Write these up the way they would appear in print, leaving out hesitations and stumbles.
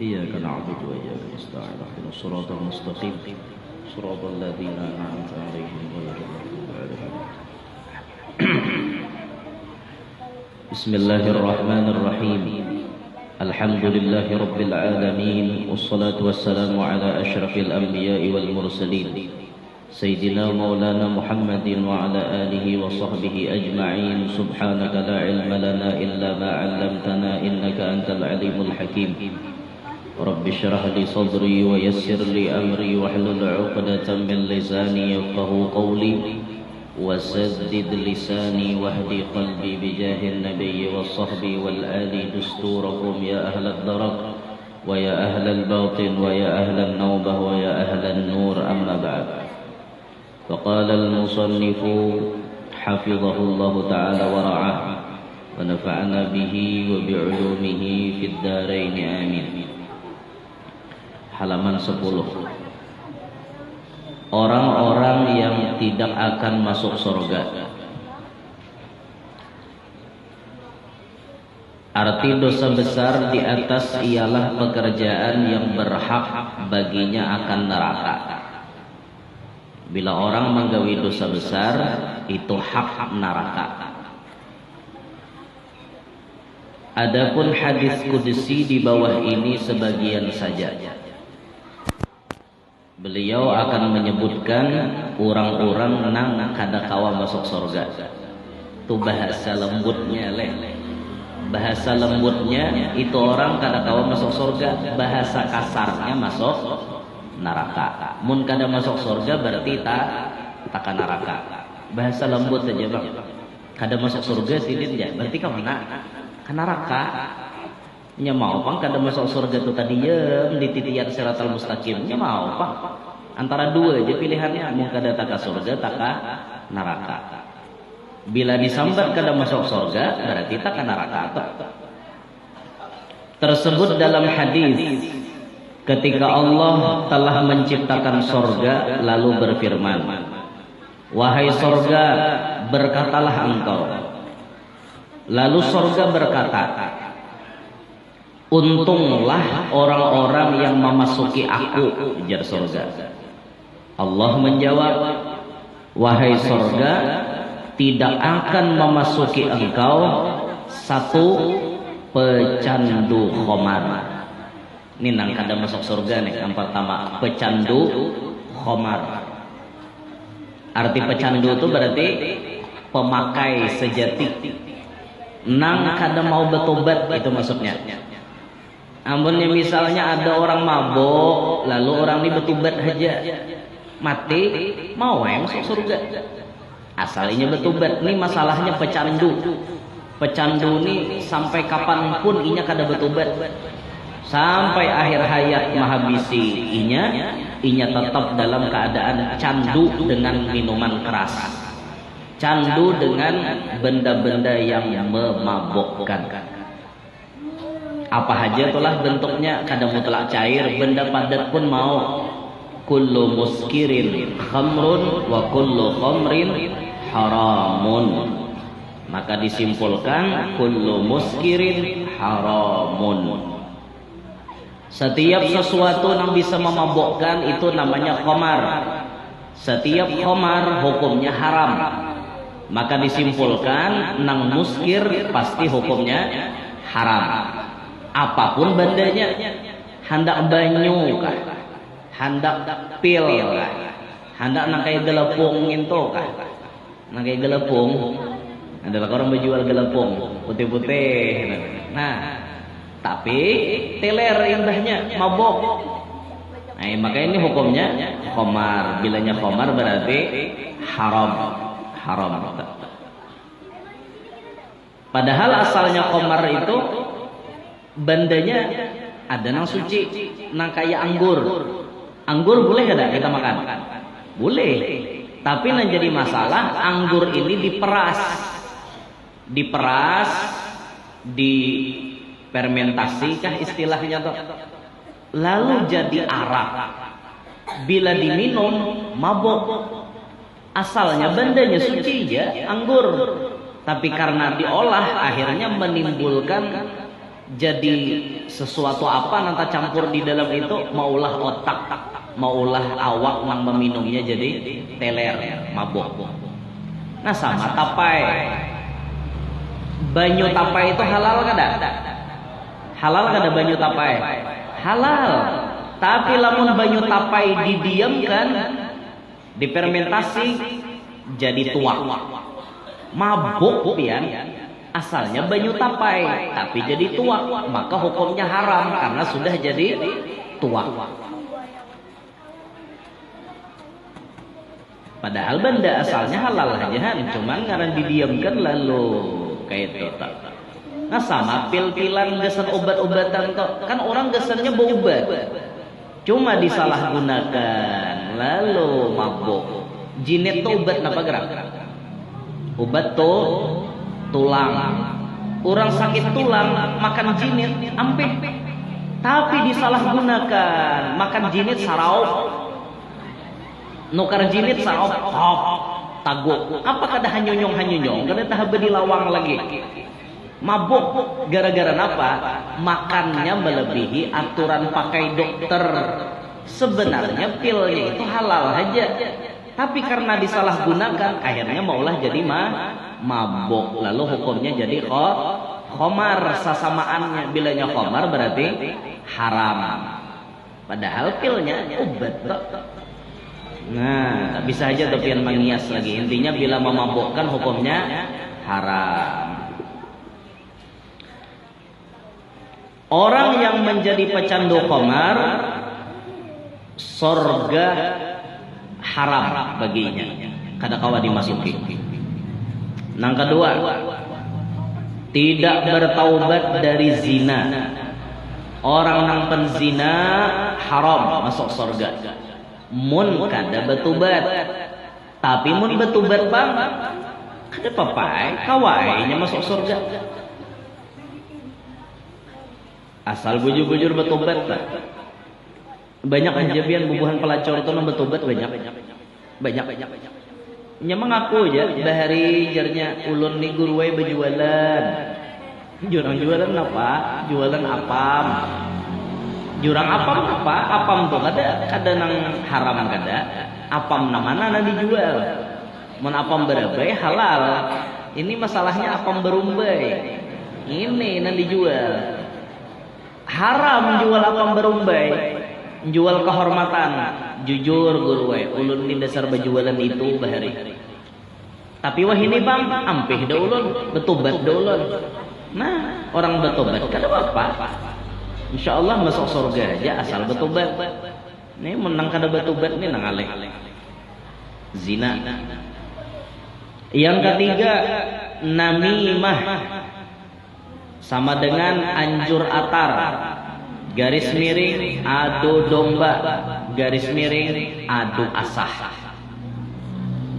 إياك نعبد وإياك نستعين اهدنا الصراط المستقيم صراط الذين أنعمت عليهم غير المغضوب عليهم. بسم الله الرحمن الرحيم. الحمد لله رب العالمين والصلاة والسلام على أشرف الأنبياء والمرسلين سيدنا مولانا محمد وعلى آله وصحبه أجمعين. سبحانك لا علم لنا إلا ما علمتنا إنك أنت العليم الحكيم. رب اشرح لي صدري ويسر لي أمري واحلل عقدة من لساني يفقهوا قولي وسدد لساني واهدي قلبي بجاه النبي والصحب والآل دستوركم يا أهل الدرك ويا أهل الباطن ويا أهل النوبة ويا أهل النور. أما بعد، فقال المصنف حفظه الله تعالى ورعاه ونفعنا به وبعلومه في الدارين آمين. Halaman 10. Orang-orang yang tidak akan masuk surga. Arti dosa besar di atas ialah pekerjaan yang berhak baginya akan neraka. Bila orang menggawi dosa besar, itu hak neraka. Adapun hadis qudsi di bawah ini sebagian saja. Beliau akan menyebutkan orang-orang nang kada kawa masuk surga. Itu bahasa lembutnya Bahasa lembutnya itu orang kada kawa masuk surga. Bahasa kasarnya masuk neraka. Mun kada masuk surga berarti tak neraka. Bahasa lembut saja bang. Kada masuk surga sidin ya. Berarti kamu nak neraka. Nya mau pang kada masuk surga tu tadi di titian siratal mustaqim. Nya mau pang. Antara dua aja pilihannya. Mun kada taka surga taka neraka. Bila disambat kada masuk surga berarti taka neraka. Tersebut dalam hadis ketika Allah telah menciptakan surga lalu berfirman, wahai surga, berkatalah engkau. Lalu surga berkata, untunglah orang-orang yang memasuki aku, ujar surga. Allah menjawab, wahai surga, tidak akan memasuki engkau satu pecandu khamar. Ini nang kada masuk surga nih. Yang pertama, pecandu khamar. Arti pecandu itu berarti pemakai sejati. Nang kada mau bertobat, itu maksudnya. Amunnya misalnya ada orang mabok, lalu orang ini bertobat aja, mati, mau masuk surga. Asalnya bertobat. Ini masalahnya pecandu. Pecandu ini sampai kapanpun inya kada bertobat. Sampai akhir hayat menghabisi inya tetap dalam keadaan candu dengan minuman keras. Candu dengan benda-benda yang memabukkan. Apa saja itulah bentuknya, kada mutlak cair, benda padat pun mau. Kullu muskirin khamrun wa kullu khamrin haramun. Maka disimpulkan kullu muskirin haramun. Setiap sesuatu yang bisa memabukkan itu namanya khamar. Setiap khamar hukumnya haram. Maka disimpulkan nang muskir pasti hukumnya haram. Apapun bandanya, hendak banyu kah, hendak pil kah, hendak nang kayak gelepung itu kah, nang kayak gelepung. Adalah orang menjual gelepung putih-putih. Nah, tapi teler indahnya mabok. Nah, maka ini hukumnya khamar. Bilanya khamar berarti haram. Padahal asalnya khamar itu bandanya ada nang suci, nang kayak anggur. Anggur boleh kada kita makan? Boleh. Tapi yang jadi masalah, anggur ini diperas, difermentasi kah istilahnya tuh. Lalu jadi arak. Bila diminum mabok. Asalnya bandanya suci ya, anggur. Tapi karena diolah akhirnya menimbulkan jadi sesuatu apa nanti campur di dalam itu, maulah otak, maulah awak nang meminumnya jadi teler, mabuk. Nah sama tapai. Banyu tapai itu halal kada? Halal kada banyu tapai? Halal. Tapi lamun banyu tapai didiamkan, difermentasi jadi tuak. Mabuk pian. Asalnya banyu tapai, tapi jadi tuak, maka hukumnya haram karena sudah jadi tuak. Padahal benda asalnya halal aja, cuman karena didiamkan lalu kayak itu. Nah sama pil-pilan gesan obat-obatan kan orang gesannya obat, cuma disalahgunakan lalu mabuk. Jinet tuh obat apa gerak? Obat tuh tulang. Orang sakit tulang makan jinit ampeh, tapi disalahgunakan makan jinit sarau, nukar jinit sarau taguk. Apa kada hanyonyong kada tahap di lawang lagi. Mabuk gara-gara apa? Makannya melebihi aturan pakai dokter. Sebenarnya pilnya itu halal aja, tapi karena disalahgunakan akhirnya maulah jadi mabuk, lalu hukumnya jadi khomar. Sasamaannya bilanya khomar berarti haram, padahal pilnya obat. Nah bisa aja tapi yang mengias lagi. Intinya bila memabukkan hukumnya haram. Orang yang menjadi pecandu khomar, sorga haram baginya, kada kawa dimasuki. Yang kedua, tidak bertaubat dari zina. Orang yang penzina haram masuk surga. Mun kada betubat, tapi mun betubat bang, kada papai kawainya masuk surga. Asal bujur-bujur betubat lah. Banyak kejadian bubuhan pelacur itu betubat banyak. Nyemang aku aja bahari jarnya ulun ni guruai berjualan. Jurang jualan apa? Jualan apam. Jurang apam apa? Apam tuh kada nang haram kada. Apam namana nang dijual. Mun apam berabai halal. Ini masalahnya apam berumbai. Ini nang dijual. Haram jual apam berumbai. Jual kehormatan. Jujur guruai, ulun ni dasar berjualan itu bahari. Tapi wah ini bang, ampih dah ulun, betubat dah ulun. Nah, orang betubat kada apa-apa. Insyaallah masuk surga aja asal betubat. Nih menang kada betubat nih nang aleh. Zina. Yang ketiga, namimah. Sama dengan anjur atar. Garis miring adu domba, garis miring adu asah.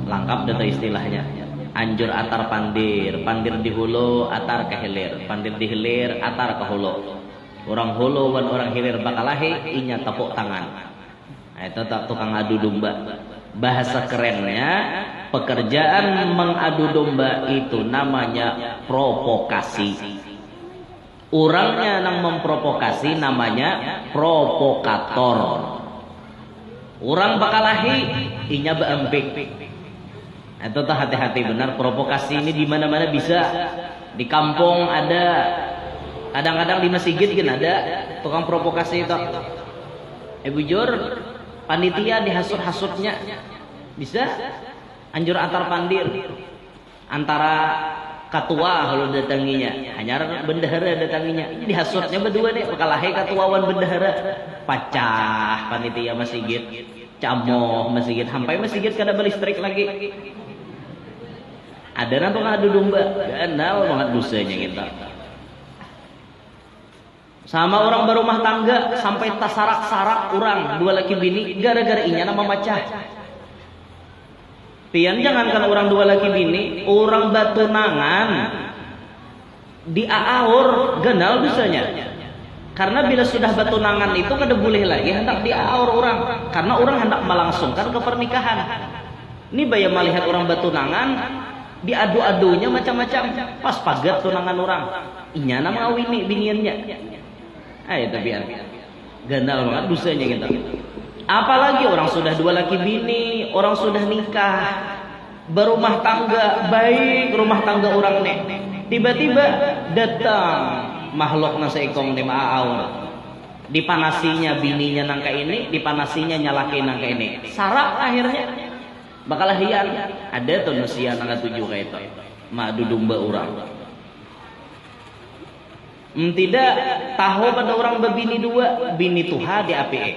Lengkap data istilahnya. Anjur atar pandir, pandir di hulu, atar ke hilir, pandir di hilir, atar ke hulu. Orang hulu dan orang hilir bakalahi, inya tepuk tangan. Nah, itu tukang adu domba. Bahasa kerennya, pekerjaan mengadu domba itu namanya provokasi. Orangnya yang memprovokasi namanya provokator. Orang bakalahi inya beempik. Itu tuh hati-hati benar, provokasi ini di mana-mana bisa. Di kampung ada, kadang-kadang di masjid kan ada tukang provokasi itu. Bujur panitia dihasut-hasutnya bisa. Anjur antar pandir antara ketua kalau datanginya, hanya bendahara datanginya. Dihasutnya berdua deh, bakalahi ketuawan bendahara. Pacah panitia masjid, camoh masjid, sampai masjid kada berlistrik lagi. Ada nanti ngadu domba, ganal banget dosanya kita. Sama orang berumah tangga sampai tasarak-sarak orang dua laki bini gara-gara inya nama macah. Pian jangankan orang dua laki bini, orang batunangan di aaur ganal dosanya. Karena bila sudah batunangan itu kada boleh lagi hendak di aaur orang, karena orang hendak melangsungkan ke pernikahan. Ini bayar melihat orang batunangan diadu-adunya macam-macam. Pas pagat tunangan orang, inya nama awini biniannya. Ayo tapi gandal banget dosanya kita. Apalagi orang sudah 2 laki bini, orang sudah nikah, berumah tangga, baik rumah tangga orang nih. Tiba-tiba datang makhluk nasa ikong di ma'aur. Dipanasinya bininya nangka ini, dipanasinya nyalakin nangka ini. Sarap akhirnya bakal hian. Ada tuh nusia nangka 7 kayak itu. Madu domba orang. Tidak tahu pada orang berbini 2, bini tuha di APE.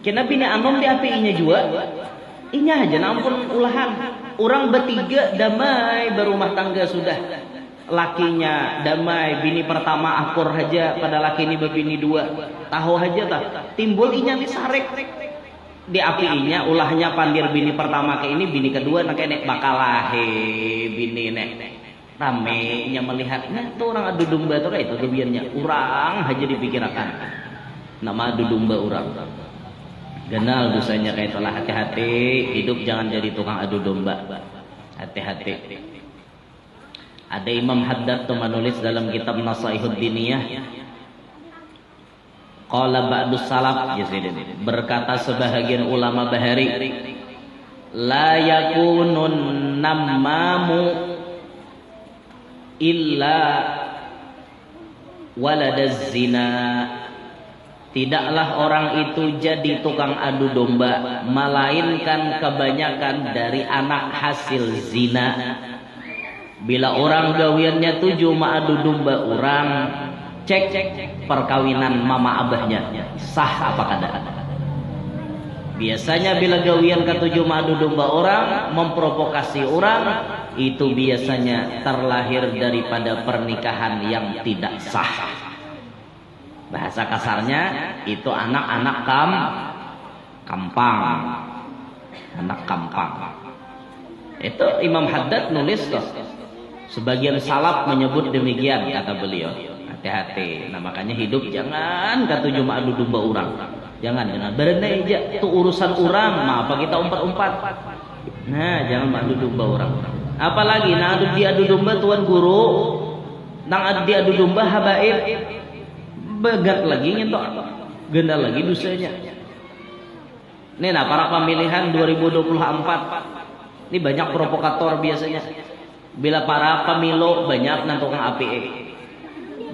Kena bini anom di API-nya juga. Inya aja nampun ulahan. Orang bertiga damai berumah tangga sudah. Lakinya damai, bini pertama akur aja pada laki ini berbini 2. Tahu aja tak timbul inya disarek di api-nya ulahnya pandir bini pertama ke ini, bini kedua nak nek bakal bini nek rame nya melihatnya tuh orang adu domba tuh kayak itu kebiannya orang aja dipikirkan nama adu domba orang genal dosanya kayak itulah. Hati-hati hidup jangan jadi tukang adu domba, hati-hati. Ada Imam Haddad tuh menulis dalam kitab Nasaihud Diniyah. Qala ba'du salaf, berkata sebahagian ulama bahari, la yakunun nammamu illa waladaz zina. Tidaklah orang itu jadi tukang adu domba, melainkan kebanyakan dari anak hasil zina. Bila orang gawiannya 7 ma'adu domba orang, cek perkawinan mama abahnya sah apa kada. Biasanya bila gawian ke-7 ma'adu domba orang memprovokasi orang, itu biasanya terlahir daripada pernikahan yang tidak sah. Bahasa kasarnya itu anak-anak kampang. Anak kampang. Itu Imam Haddad nulis tuh. Sebagian salaf menyebut demikian, kata beliau. Hati-hati. Nah makanya hidup jangan ke-7 ma'adu domba orang. Jangan berenai aja itu urusan orang. Nah apa kita umpat-umpat. Nah jangan ma'adu domba orang. Apalagi nah diadu domba tuan guru, nang diadu domba habaib, begat lagi nyentok, gendal lagi dosanya. Nih nah para pemilihan 2024 ini banyak provokator biasanya. Bila para pemilu banyak nang tukang APE.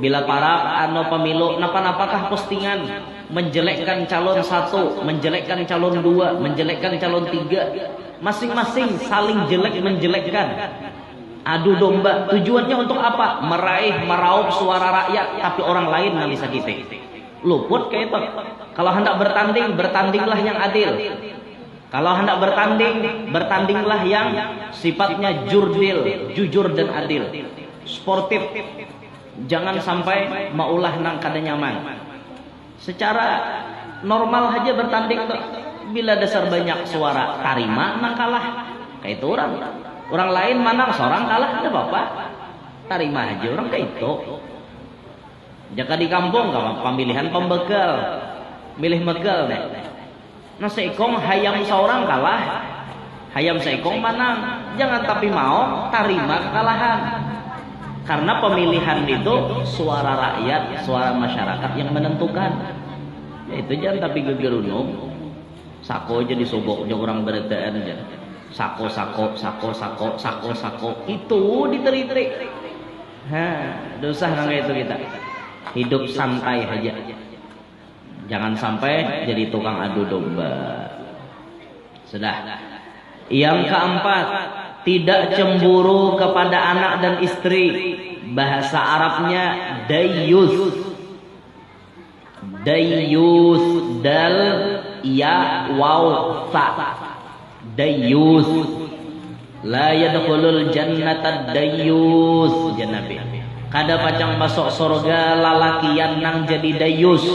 Bila para pemilu napa-napakah postingan menjelekkan calon 1, menjelekkan calon 2, menjelekkan calon 3, masing-masing saling jelek menjelekkan. Adu domba tujuannya untuk apa? Meraup suara rakyat, tapi orang lain nggak bisa kita. Luput kayak itu. Kalau hendak bertanding, bertandinglah yang adil. Kalau hendak bertanding, bertandinglah yang sifatnya jujur dan adil, sportif. Jangan sampai maulah nang kada nyaman. Secara normal aja bertanding tuh. Bila dasar banyak suara tarima nang kalah. Kayak itu orang lain mana seorang kalah ada apa-apa. Tarima aja orang kayak itu. Jika di kampung gak pemilihan pembegal, milih megal deh. Nah seikong hayam seorang kalah, hayam seikong menang. Jangan tapi mau tarima kekalahan. Karena pemilihan itu suara rakyat, suara masyarakat yang menentukan. Ya, itu jangan tapi gegerunung. Sako aja disoboknya orang beretaan aja. Sako. Itu diteri-teri. Dosa nggak itu kita. Hidup santai aja. Jangan sampai jadi tukang adu domba. Sudah. Yang keempat, tidak cemburu kepada anak dan istri. Bahasa Arabnya dayyus. Dayyus dal ya waw ta. Dayyus. La yadkhulul jannata dayyus. Janabi. Kada pacang masuk surga lalakian nang jadi dayyus.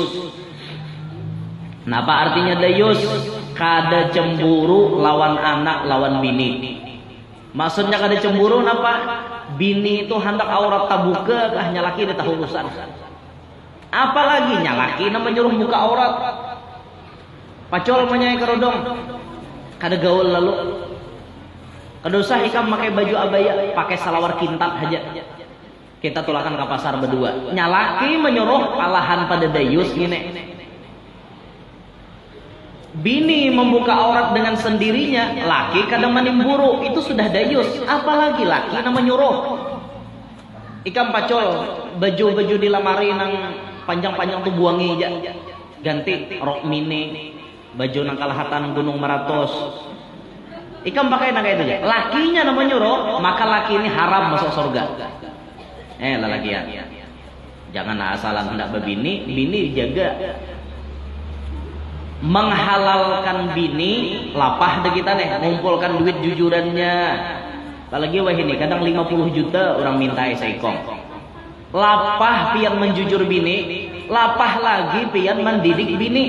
Napa artinya dayus? Kada cemburu lawan anak, lawan bini. Maksudnya kada cemburu napa? Bini itu hendak aurat tabuka kah nyalaki di tahu urusan. Apalagi nyalaki nama nyuruh buka aurat. Pacol menyai kerodong. Kada gaul lalu. Kada usah ikam pakai baju abaya, pakai salawar kintab aja. Kita tulakan ke pasar berdua. Nyalaki menyuruh alahan pada dayus gini. Bini membuka aurat dengan sendirinya, laki kadang menimburu, itu sudah dayus. Apalagi laki nama nyuruh. Ikam pacol baju-baju di lamari nang panjang-panjang tuh buangi aja. Ganti rok mini, baju nang kalahatan Gunung Maratos. Ikam pakai nang kayak itu aja. Lakinya nama nyuruh, maka laki ini haram masuk surga. Lalakian. Jangan asalan hendak berbini, bini jaga. Menghalalkan bini, lapah deh kita nih, ngumpulkan duit jujurannya. Apalagi wah ini, kadang 50 juta orang minta seikong. Lapah pian menjujur bini, lapah lagi pian mendidik bini.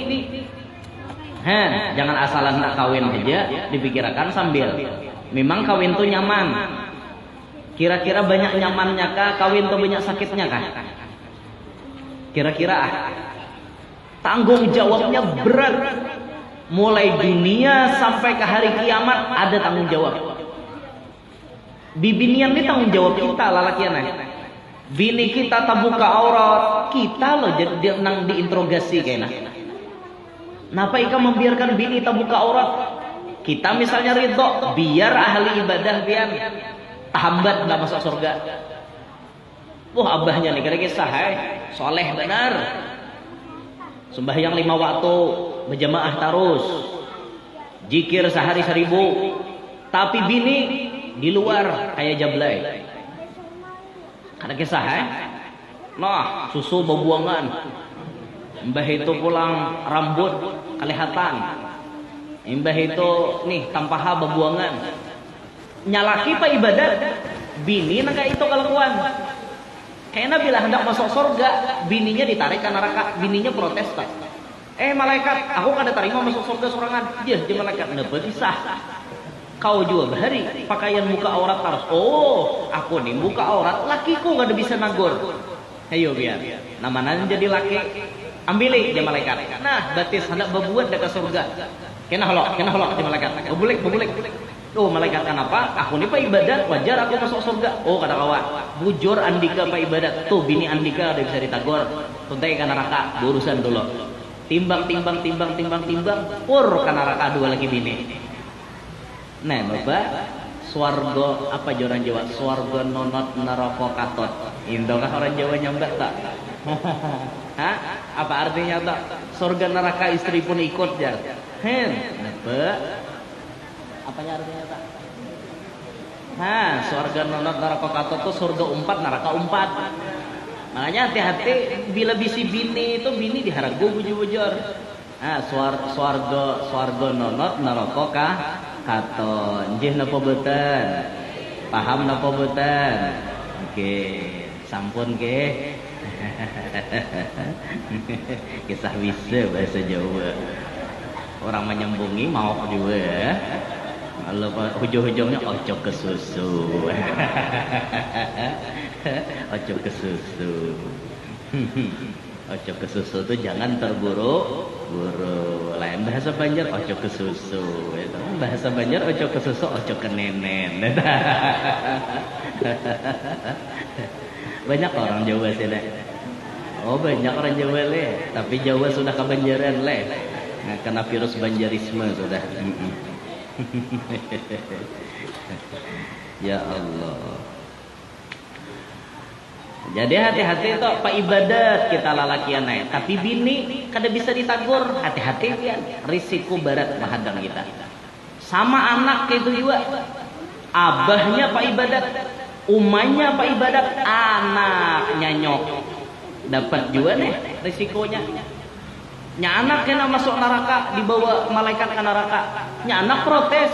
Jangan asalan nak kawin aja, dipikirkan sambil. Memang kawin tuh nyaman. Kira-kira banyak nyamannya kah? Kawin tuh banyak sakitnya kah? Kira-kira tanggung jawabnya berat. Mulai dunia sampai ke hari kiamat ada tanggung jawab. Bibinian ini tanggung jawab kita lalakian. Bini kita tak buka aurat, kita loh jadi nang diinterogasi kayaknya. Kenapa ikam membiarkan bini tak buka aurat? Kita misalnya ridho, biar ahli ibadah pian hambat nggak masuk surga. Wah abahnya nih kira kisah, soleh benar. Sembahyang 5 waktu, berjamaah terus, jikir sehari 1000. Tapi bini di luar kayak jablay. Kada kisah, Nah, susu bebuangan. Mbah itu pulang rambut kelihatan. Mbah itu nih tanpa bebuangan. Nyalaki pak ibadat, bini naga itu kelakuan. Kayaknya bila hendak masuk surga, bininya ditarik ke neraka, bininya protes tak. Malaikat, aku kada terima masuk surga sorangan. Dia malaikat, napa bisa? Kau juga bahari pakaian buka aurat harus. Oh, aku nih buka aurat, lakiku kada bisa nagur. Ayo biar, namanya jadi laki. Ambilih dia malaikat. Nah, batis hendak berbuat dekat surga. Kena holok dia malaikat. Bebulik. Oh, malaikat kenapa? Aku ni pak ibadat, wajar aku masuk surga. Oh, kata kawan. Bujur Andika pak ibadat. Tuh bini Andika udah bisa ditagor. Tuntai ke neraka, berurusan dulu. Timbang. Pur ke neraka 2 lagi bini. Nah, Bapak, swarga apa orang Jawa? Swarga nonot neraka katot. Indokah orang Jawa nyambat tak? Apa artinya tak? Surga neraka istri pun ikut ya. Apa? Apanya artinya tak? Surga nonot neraka katot tuh surga 4 neraka 4. Makanya hati-hati bila bisi bini itu bini diharagu bujur-bujur. Swarga nonot neraka katot. Nggih napa boten? Paham napa boten? Oke, sampun nggih. Kisah bisa bahasa Jawa. Orang menyambungi mau juga. Kalau hujung-hujungnya ojo ke susu. Ojo ke susu. Ojo ke susu itu jangan terburu-buru. Lain bahasa Banjar ojo ke susu. Bahasa Banjar ojo ke susu, ojo ke nenen. Banyak orang Jawa sini. Oh banyak orang Jawa le. Tapi Jawa sudah kebanjaran le. Nah, kena virus banjarisme sudah. Ya Allah. Jadi hati-hati itu pak ibadat kita lalakian naik. Tapi bini kada bisa ditagur. Hati-hati ya. Risiko berat menghadang kita. Sama anak itu juga. Abahnya pak ibadat. Umanya pak ibadat, anaknya nyok dapat juga nih risikonya. Nya anak kena masuk neraka, dibawa malaikat ke neraka. Nya anak protes.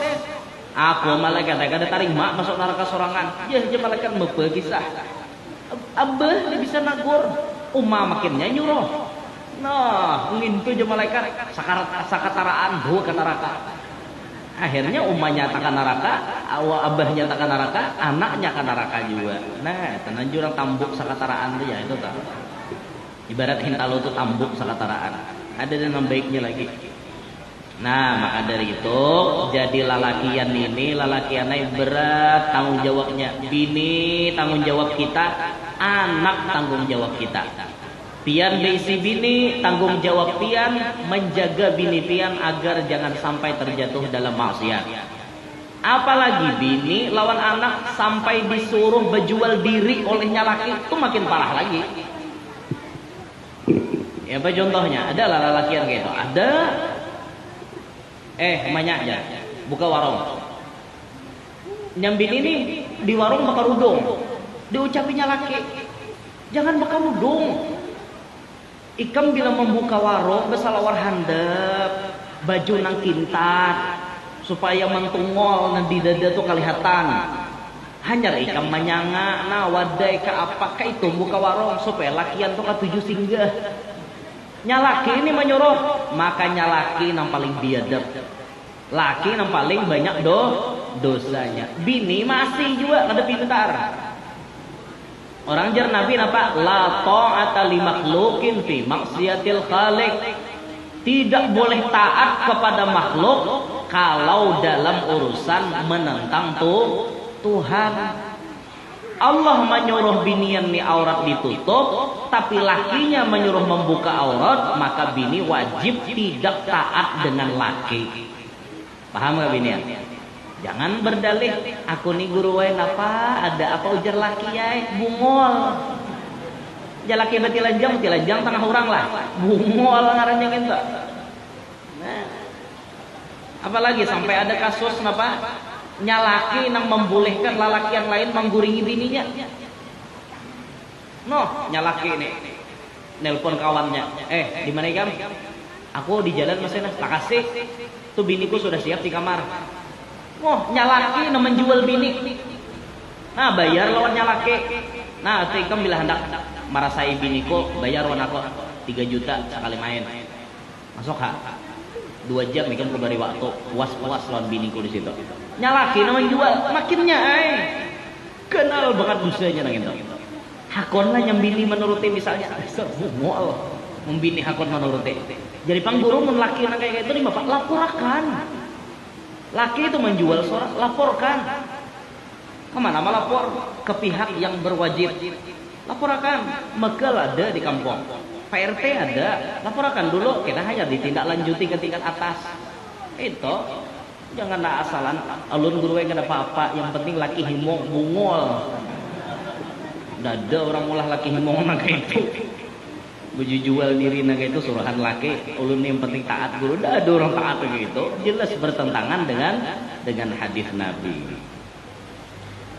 Aku malaikat kada tarima masuk neraka sorangan. Ya malaikat mebe kisah. Abah dia bisa nagur. Makinnya nyuruh. Nah, ngintu je malaikat sakataraan bawa ke neraka. Akhirnya umahnya tak ke neraka, abahnya tak ke neraka, anaknya ke neraka juga. Nah, tenan jurang tambuk sakataraan tu ya itu tak. Ibarat hintalo tu tambuk sakataraan. Ada dengan baiknya lagi. Nah, maka dari itu jadi lalakian ini lalakianai berat tanggung jawabnya. Bini tanggung jawab kita, anak tanggung jawab kita. Pian beisi bini tanggung jawab pian menjaga bini pian agar jangan sampai terjatuh dalam maksiat. Apalagi bini lawan anak sampai disuruh berjual diri olehnya laki, itu makin parah lagi. Ya apa contohnya? Ada lalakian kayak itu. Ada emaknya aja buka warung. Nyambin ini di warung bakar udung. Diucapinya laki, jangan bakar udung. Ikam bila membuka warung besalawar handap, baju nang kintat supaya mentungol nang di dada tuh kelihatan. Hanyar ikam manyanga, nah wadai ke apakah itu buka warung supaya lakian tuh katuju singgah. Nyalaki ini menyuruh, makanya laki yang paling biadab. Laki yang paling banyak dosanya. Bini masih juga kada pintar. Orang jar Nabi napa? La ta'ata li makhluqin fi maksiatil khaliq. Tidak boleh taat kepada makhluk kalau dalam urusan menentang Tuhan. Allah menyuruh binian ni aurat ditutup, tapi lakinya menyuruh membuka aurat, maka bini wajib tidak taat dengan laki. Paham gak binian? Jangan berdalih, aku nih guru wae ngapa, ada apa ujar laki ya, bungol. Ya laki betilanjang tengah orang lah, bungol ngarannya gitu. Nah, apalagi sampai ada kasus napa? Nyalaki nang membolehkan lalaki yang lain mengguringi bininya. Noh, nyalaki ini nelpon kawannya. Di mana ikam? Aku di jalan Mas Enas. Makasih. Tuh biniku sudah siap di kamar. Oh, nyalaki nang menjual bini. Nah, bayar lawan nyalaki. Nah, tuh ikam bila hendak marasai biniku, bayar lawan aku 3 juta sekali main. Masuk ha? 2 jam ikam kubari waktu puas-puas lawan biniku di situ. Nyalaki namanya jual makinnya kenal banget dosanya nang itu. Hakon lah nyambini menuruti misalnya mual membini hakon menuruti. Jadi pangguru mun laki nang kayak gitu nih Bapak laporkan. Laki itu menjual sorak laporkan. Kemana melapor? Ke pihak yang berwajib. Laporkan. Megal ada di kampung. PRT ada. Laporkan dulu kita hanya ditindaklanjuti ke tingkat atas. Itu jangan asalan alun guru yang ada apa-apa, yang penting laki himong bungol. Dada orang mulah laki himong nang itu. Baju jual diri nang itu suruhan laki, ulun yang penting taat guru. Dada orang taat begitu, jelas bertentangan dengan hadis Nabi.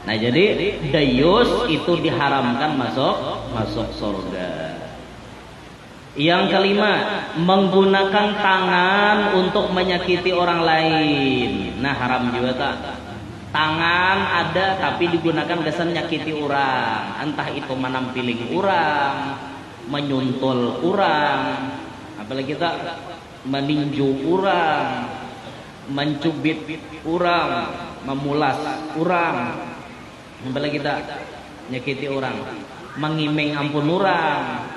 Nah, jadi dayus itu diharamkan masuk surga. Yang kelima, menggunakan tangan untuk menyakiti orang lain. Nah, haram juga tak. Tangan ada tapi digunakan kesan nyakiti orang. Entah itu menampiling orang, menyuntul orang, apalagi kita meninju orang, mencubit orang, memulas orang, apalagi kita nyakiti orang, mengimeng ampun orang.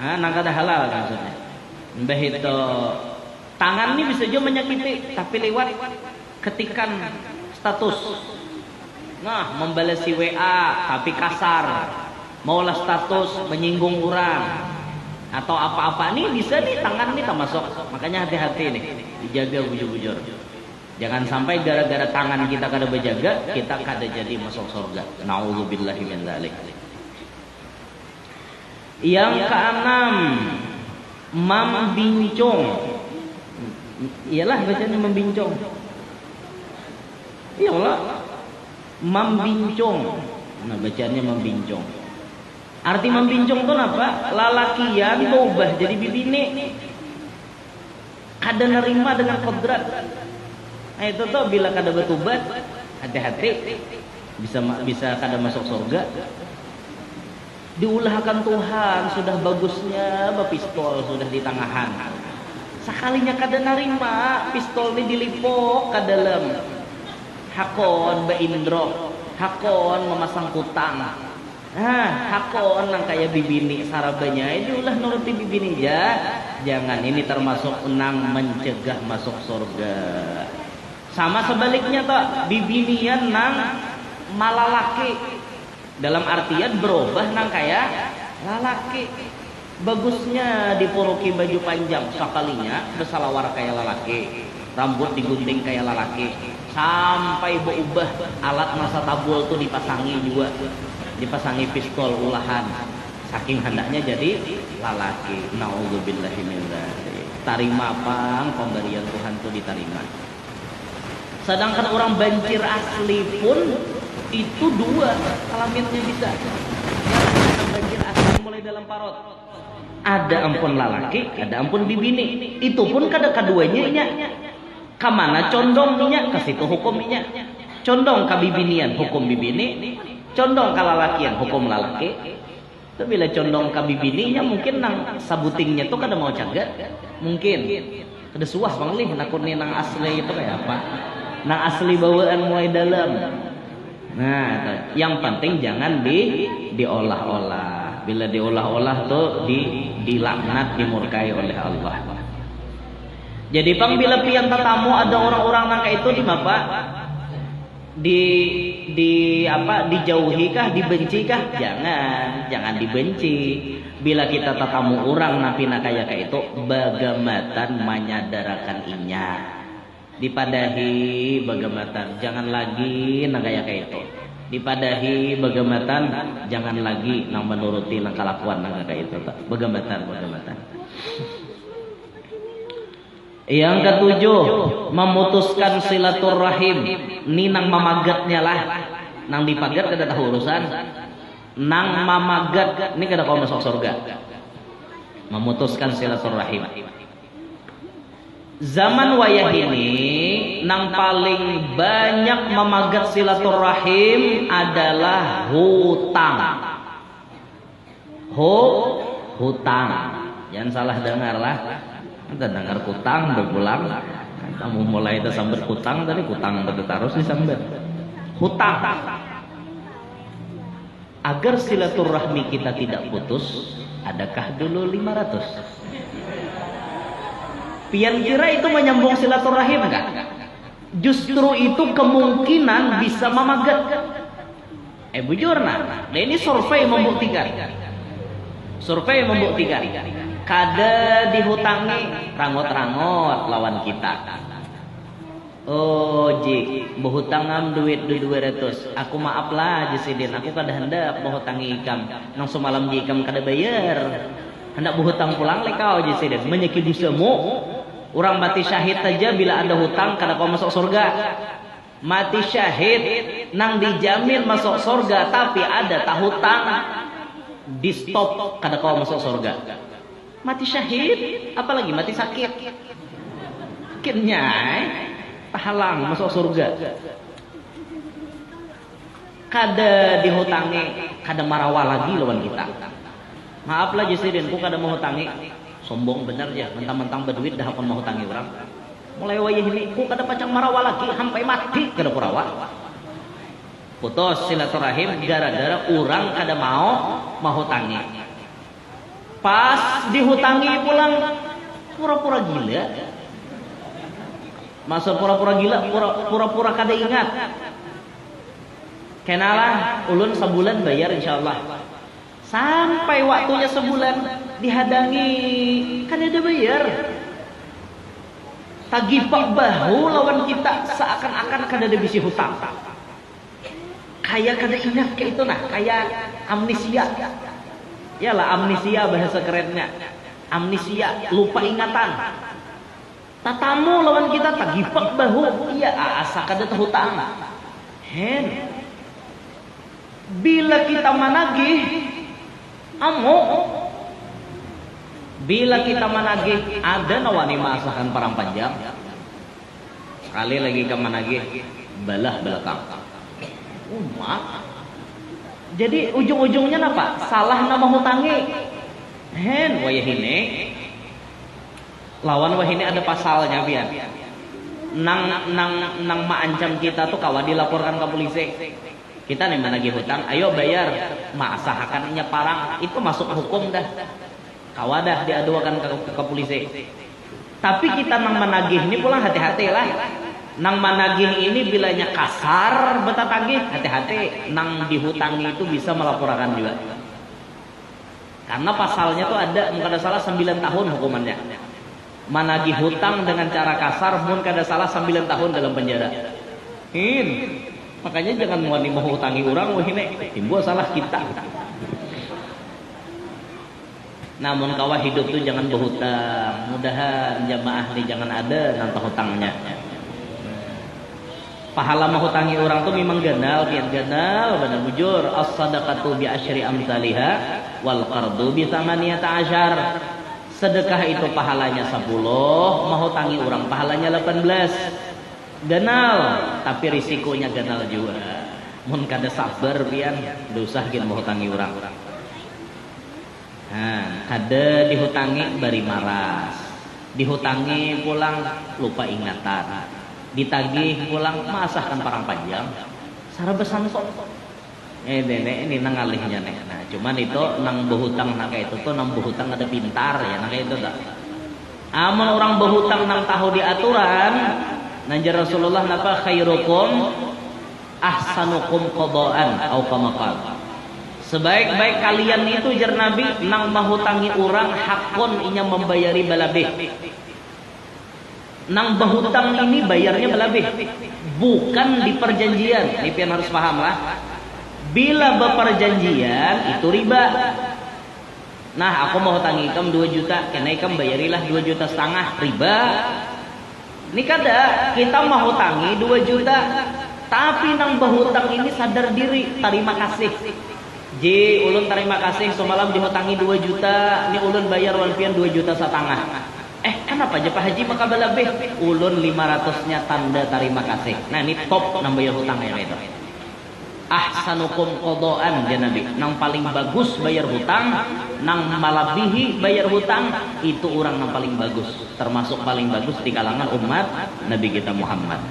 Nah, nang kada halal maksudnya. Mbah itu tangan ini bisa juga menyakiti tapi lewat ketikan status. Nah, membalasi WA tapi kasar. Maulah status menyinggung orang atau apa-apa nih bisa nih tangan nih termasuk. Makanya hati-hati nih, dijaga bujur-bujur. Jangan sampai gara-gara tangan kita kada berjaga, kita kada jadi masuk surga. Nauzubillahi min dzalik. Yang keenam, membincang. Iyalah bacanya membincang. Iyalah, membincang. Nah, bacanya membincang. Arti membincang itu apa? Lalakian berubah jadi bibini. Kada nerima dengan kodrat. Nah, itu tuh bila kada bertobat, hati-hati. Bisa kada masuk surga. Diulahkan Tuhan, sudah bagusnya pistol sudah di tangahan. Sekalinya kada narima, pistol ini dilipok ke dalam. Hakon beindro, hakon memasang kutang. Hakon nang kaya bibini sarabanya, diulah nuruti bibini ja. Jangan, ini termasuk nang mencegah masuk surga. Sama sebaliknya toh, bibinian nang malalaki. Dalam artian berubah nang kayak lalaki. Bagusnya diporoki baju panjang, sekalinya bersalawar kayak lalaki, rambut digunting kayak lalaki, sampai berubah alat masa tabul tuh dipasangi juga, dipasangi pistol ulahan, saking hendaknya jadi lalaki. Nauzubillahi min dzalik. Tarima pang pemberian Tuhan tuh diterima. Sedangkan orang banjir asli pun itu dua kelaminnya bisa. Yang banjir asli mulai dalam parot. Ada ampun lalaki, ada ampun bibini. Itu pun kada keduanya nya. Kamana condong nya, ke situ hukum nya. Condong ka bibinian hukum bibini, condong ka lalakian hukum lalaki. Tapi bila condong ka bibininya mungkin nang sabutingnya tuh kada mau cagat. Mungkin kada suah panglih nakuni nang asli itu kayak apa? Nang asli bawaan mulai dalam. Nah, yang penting jangan diolah-olah. Bila diolah-olah tuh dilaknat, dimurkai oleh Allah. Jadi pang bila pian tatamu ada orang-orang nang kayak itu di apa? Dijauhi kah, dibenci kah? Jangan dibenci. Bila kita tatamu orang napi nak kayak itu, bagamatan menyadarakan inya. Dipadahi bagamatan, jangan lagi nang kayak itu. Dipadahi bagamatan, jangan lagi nang menuruti nang kelakuan nang kayak itu. Bagamatan. Yang ketujuh, memutuskan silaturahim. Ini nang mamagatnya lah. Nang dipagat kada tahu urusan. Nang mamagat, ini kada kau masuk surga. Memutuskan silaturahim. Zaman wayah ini nang paling banyak memagat silaturahim adalah hutang. Hutang. Jangan salah dengar lah. Kita dengar hutang berpulang. Kamu mulai itu sambil hutang tadi hutang terus disambil. Hutang. Agar silaturahmi kita tidak putus, adakah dulu 500? Pian kira itu menyambung silaturahim enggak? Justru itu kemungkinan bisa memagat. Bujur nah. Ini survei membuktikan. Kada dihutangi rangot-rangot lawan kita. Oh Jik, berhutangam duit 200. Aku maaf lah Jisidin, aku kada hendak berhutangi ikam. Nang semalam ikam kada bayar. Hendak berhutang pulang lekau Jisidin, menyeki dosamu. Orang mati syahid saja bila ada hutang kada kau masuk surga. Mati syahid nang dijamin masuk surga, tapi ada tak hutang di stop kada kau masuk surga. Mati syahid, apalagi mati sakit. Sakitnya tahalang masuk surga. Kada dihutangi, kada marawa lagi lawan kita. Maaf lah Jisidin, ku kada mau hutangi. Sombong bener ya, mentang-mentang berduit dah akan mau hutangi orang. Mulai wayah ini, ku kada pacang marawa lagi, sampai mati kada purawa. Putus silaturahim gara-gara orang kada mau hutangi. Pas dihutangi pulang, pura-pura gila. Masa pura-pura gila, pura-pura kada ingat. Kenalah, ulun sebulan bayar insyaallah. Sampai waktunya sebulan dihadangi, kan ada bayar. Tagipak bahu lawan kita seakan-akan kada ada bisi hutang. Kayak kada ingat kayak itu nah, kayak amnesia. Yalah amnesia bahasa kerennya. Amnesia, lupa ingatan. Tatamu lawan kita tagipak bahu, iya asa kada hutang. Bila kita managih bila kita menagih ada nawani masakan parang panjang sekali lagi ke menagih balah belakang jadi ujung-ujungnya apa? Salah nama hutangi wayah ini lawan wah ini ada pasalnya biar nang maancam kita tuh kawan dilaporkan ke polisi. Kita nih menagih hutang, ayo bayar, masahakannya parang, itu masuk hukum dah. Kawadah diaduakan ke polisi. Tapi kita nang menagih ini pulang hati-hati lah. Nang menagih ini bilanya kasar betatagih, hati-hati. Nang dihutangi itu bisa melaporkan juga. Karena pasalnya tuh ada, mungkin ada salah 9 tahun hukumannya. Menagih hutang dengan cara kasar, mungkin ada salah 9 tahun dalam penjara. Makanya jangan mau hutangi orang, wah ini timbul salah kita. Namun kawah hidup tuh jangan berhutang. Mudahan jamaah nih jangan ada nantah hutangnya. Pahala menghutangi orang tuh memang ganal, ganal, benar bujur. As-sadaqatu bi asyri amsalihha wal qardu bi tsamaniyata asyar. Sedekah itu pahalanya 10, menghutangi orang pahalanya 18. Ganal, tapi risikonya ganal juga. Mun kada sabar pian dosa gin menghutangi orang. Nah, kada dihutangi bari maras. Dihutangi pulang lupa ingatan. Ditagih pulang masahkan parang panjang sarabesan sok ini nangalihnya nih. Nah cuman itu nang berhutang nang kayak itu tuh nang berhutang ada pintar ya nang kayak itu tak amal orang berhutang nang tahu diaturan nanjar Rasulullah napa khairukum ahsanukum qadaan au kama qala sebaik-baik kalian itu jar Nabi nang menghutangi orang hakun inya membayari balabeh. Nang berhutang ini bayarnya belabih, bukan di perjanjian. Ini pian harus paham lah. Bila berperjanjian itu riba. Nah, aku mau hutangi ikam 2 juta, kena ikam bayarilah 2,5 juta, riba. Ini kada kita mau hutangi 2 juta, tapi nang berhutang ini sadar diri, terima kasih. Ji, ulun terima kasih semalam dihutangi 2 juta, ini ulun bayar walpian 2,5 juta. Kenapa aja Pak Haji maka balabeh ulun 500-nya tanda terima kasih. Nah ini top nang bayar hutang ya itu. Ahsanukum qadaan ya Nabi. Nang paling bagus bayar hutang, nang malabihi bayar hutang itu orang nang paling bagus, termasuk paling bagus di kalangan umat Nabi kita Muhammad.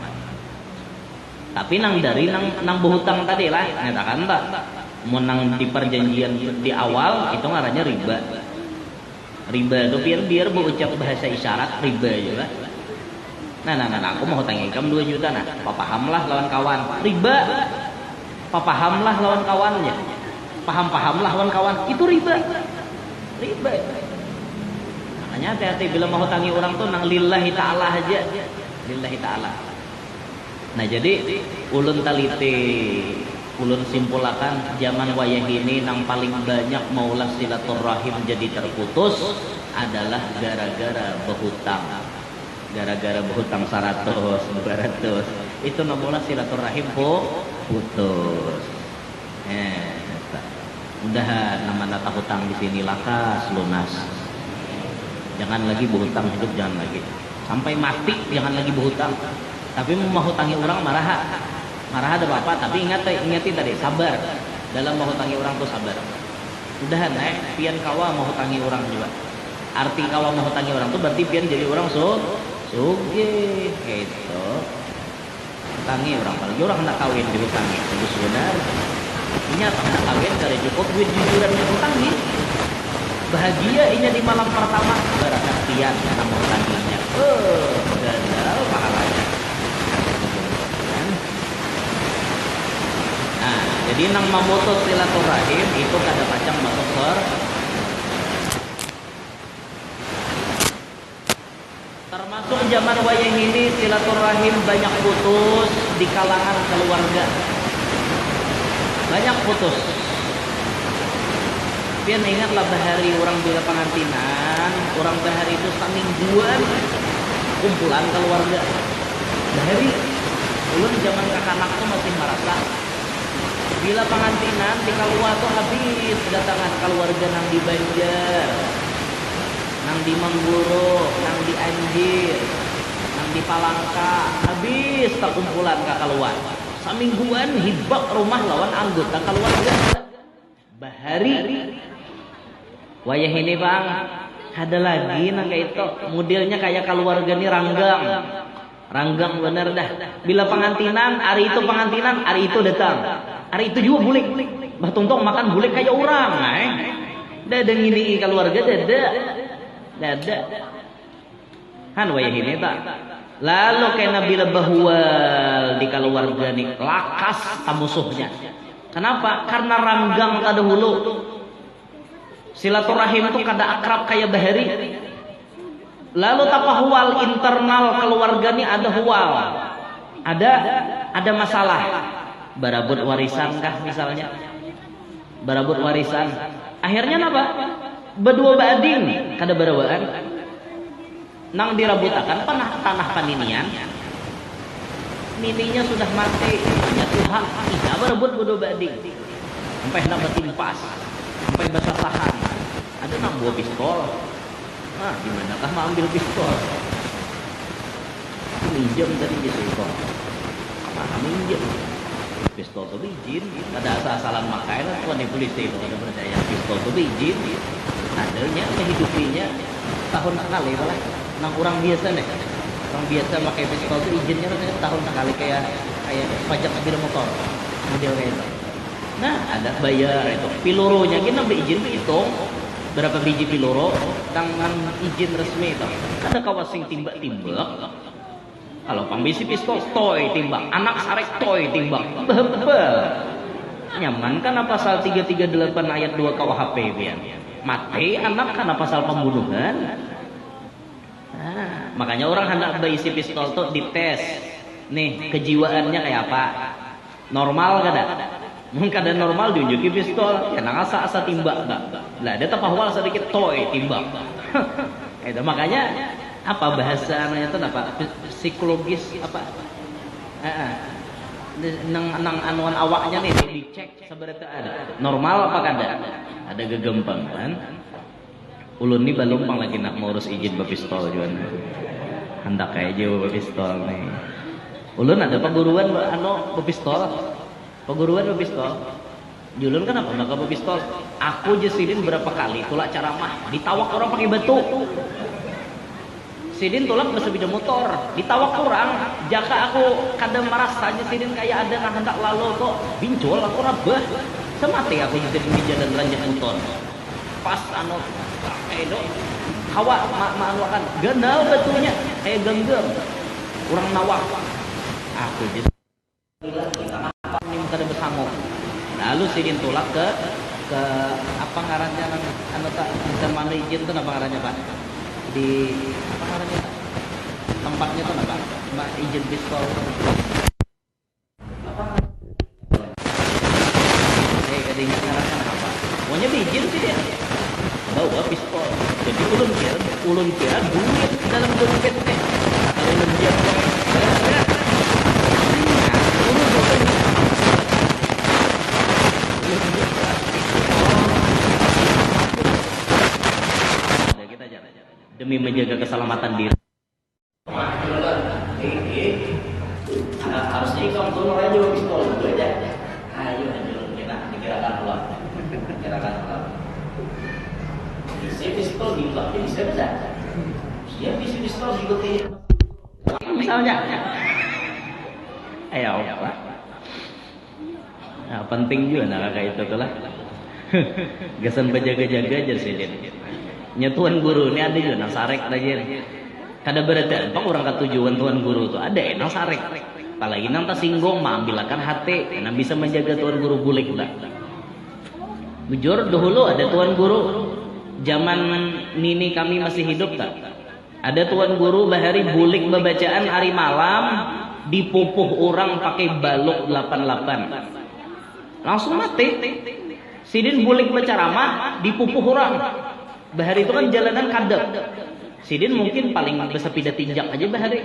Tapi nang dari nang berhutang tadi lah, nyatakan tak. Mau nang di perjanjian di awal itu ngarannya riba. Riba itu biar berucap bahasa isyarat riba juga. Nah, aku mau hutang ikam 2 juta nah. Papahamlah lawan kawan. Riba. Papahamlah lawan kawannya. Paham-pahamlah lawan kawan. Itu riba. Riba. Makanya hati-hati bila mau hutangi orang tuh nang lillahi ta'ala aja. Lillahi ta'ala. Nah, jadi ulun talite ulun simpulakan zaman wayah ini nang paling banyak maulah silaturahim jadi terputus adalah gara-gara berhutang. Gara-gara berhutang 100, 200. Itu namulah silaturahim putus. Mudahan nama nata hutang di sini lakas lunas. Jangan lagi berhutang hidup, jangan lagi. Sampai mati jangan lagi berhutang. Tapi mau hutangi orang marah ada apa? Tapi ingatin tadi sabar dalam menghutangi orang tuh sabar. Udahan pian kawa menghutangi orang juga. Arti kawa menghutangi orang tuh berarti pian jadi orang sugih gitu. Hutangi orang apalagi orang hendak kawin dihutangi. Terus benar. Ini apa hendak kawin dari cukup duit jujuran dihutangi. Bahagia inya di malam pertama barakat pian karena menghutanginya. Gagal pahalanya. Jadi nang memutus silaturahim itu kada pacang masuk termasuk zaman wayah ini silaturahim banyak putus di kalangan keluarga. Banyak putus. Pian ingatlah bahari orang bila pengantinan, orang bahari itu samingguan kumpulan keluarga. Bahari ulun zaman kakanak tuh masih merasa bila pengantinan di Kalua tuh habis datangan keluarga nang di Banjar, nang di Mangguro, nang di Anjir, nang di Palangka, habis terkumpulan ke Kalua. Samingguan hibak rumah lawan anggota keluarga. Bahari wayah ini bang, ada lagi nang kayak itu modelnya kayak keluarga nih ranggang bener dah. Bila pengantinan, hari itu pengantinan, hari itu datang. Hari itu juga bulik. Bah Tungtong makan bulik kayak orang. Dada ngini keluarga dada. Han wayah ini tak. Lalu kena bila bahwal di keluarga nih lakas musuhnya. Kenapa? Karena ranggang kada hulu. Silaturahim itu kada akrab kayak bahari. Lalu tapahwal internal keluarga nih ada huwal. Ada masalah. Barabut warisan kah misalnya? Barabut warisan. Akhirnya apa? Berdua bading kada barawaan. Nang dirabutakan tanah paninian. Nininya sudah mati. Ya Tuhan, iya berebut berdua bading. Sampai nak bertimpas, sampai bersasahan. Ada nang buah pistol. Nah, dimanakah mau ambil pistol? Minjem tadi gitu kok. Mana minjem? Pistol tuh izin. Ada asal-asalan makai lah tuan di polisi itu ada percaya pistol tuh izin. Adanya kehidupinya tahun sekali malah. Nang orang biasa nih. Orang biasa pakai pistol tuh izinnya rasanya tahun sekali kayak pajak sepeda motor model kayak itu. Nah ada bayar itu pilurunya kita berizin hitung berapa biji piluru dengan izin resmi itu. Ada kawasing timbak kalau pambisi pistol toy timbak anak sarek toy timbak bebel nyaman kan pasal 338 ayat 2 KUHP biar mati anak karena pasal pembunuhan. Nah, makanya orang hendak berisi pistol tuh dites. Nih, kejiwaannya kayak apa? Normal kada? Mungkin kada normal diunjuki pistol, ya nang asa timbak enggak. Lah, ada tapahwal sedikit toy timbak. Itu makanya apa bahasanya itu apa? Psikologis apa? Nang anuan awaknya nih dicek sebenarnya ada. Normal apa kada? Ada gegempangan. Ulun ni balumpang lagi nak ngurus izin berpistol juga. Hendak kayak jauh berpistol nih. Ulun ada perguruan berpistol. Perguruan berpistol. Julun kan apa nak berpistol? Aku jesidin berapa kali tulak ceramah ditawak orang pakai batu. Sidin tulak bersepeda motor, ditawak orang. Jaka aku kadang merasa jesidin kayak ada yang hendak lalu kok bincol aku rabah. Semati aku jesidin di jalan ranjang motor. Pas itu hawa manuakan ganal batunya kayak genggam orang nawak aku jadi ini kada bersanggup lalu sidin tulak ke apa ngarannya anu tak bisa mana izin tuh apa ngarannya Pak di apa ngarannya Pak tempatnya tuh apa Mbak izin pistol apa kada ingat ngarannya apa pokoknya izin sih dia bawa pistol. Jadi ulun kira duit dalam dompet teh. Kalau ulun dia kita jalan. Demi menjaga keselamatan diri. Harusnya ikam turun aja pistol itu aja. Ayo kita dikirakan ulang. Saya pistol diulang, jadi saya bisa. Dia pistol diikuti. Misalnya, ayo apa? Nah, penting juga nak kayak itu lah. Gasan berjaga-jaga aja sih dia. Nyatuan guru ini ada juga nang sarek aja. Kada berada, bang orang ketujuan tuan guru tu ada nang sarek. Apalagi nang tersinggung, ambilkan hati, nang bisa menjaga tuan guru bulik lah. Jujur dahulu ada tuan guru. Zaman nini kami masih hidup tak? Ada tuan guru bahari bulik bebacaan hari malam dipupuh orang pakai balok 88. Langsung mati. Sidin bulik berceramah dipupuh orang. Bahari itu kan jalanan kadep. Sidin mungkin paling bersepeda tinjak aja bahari.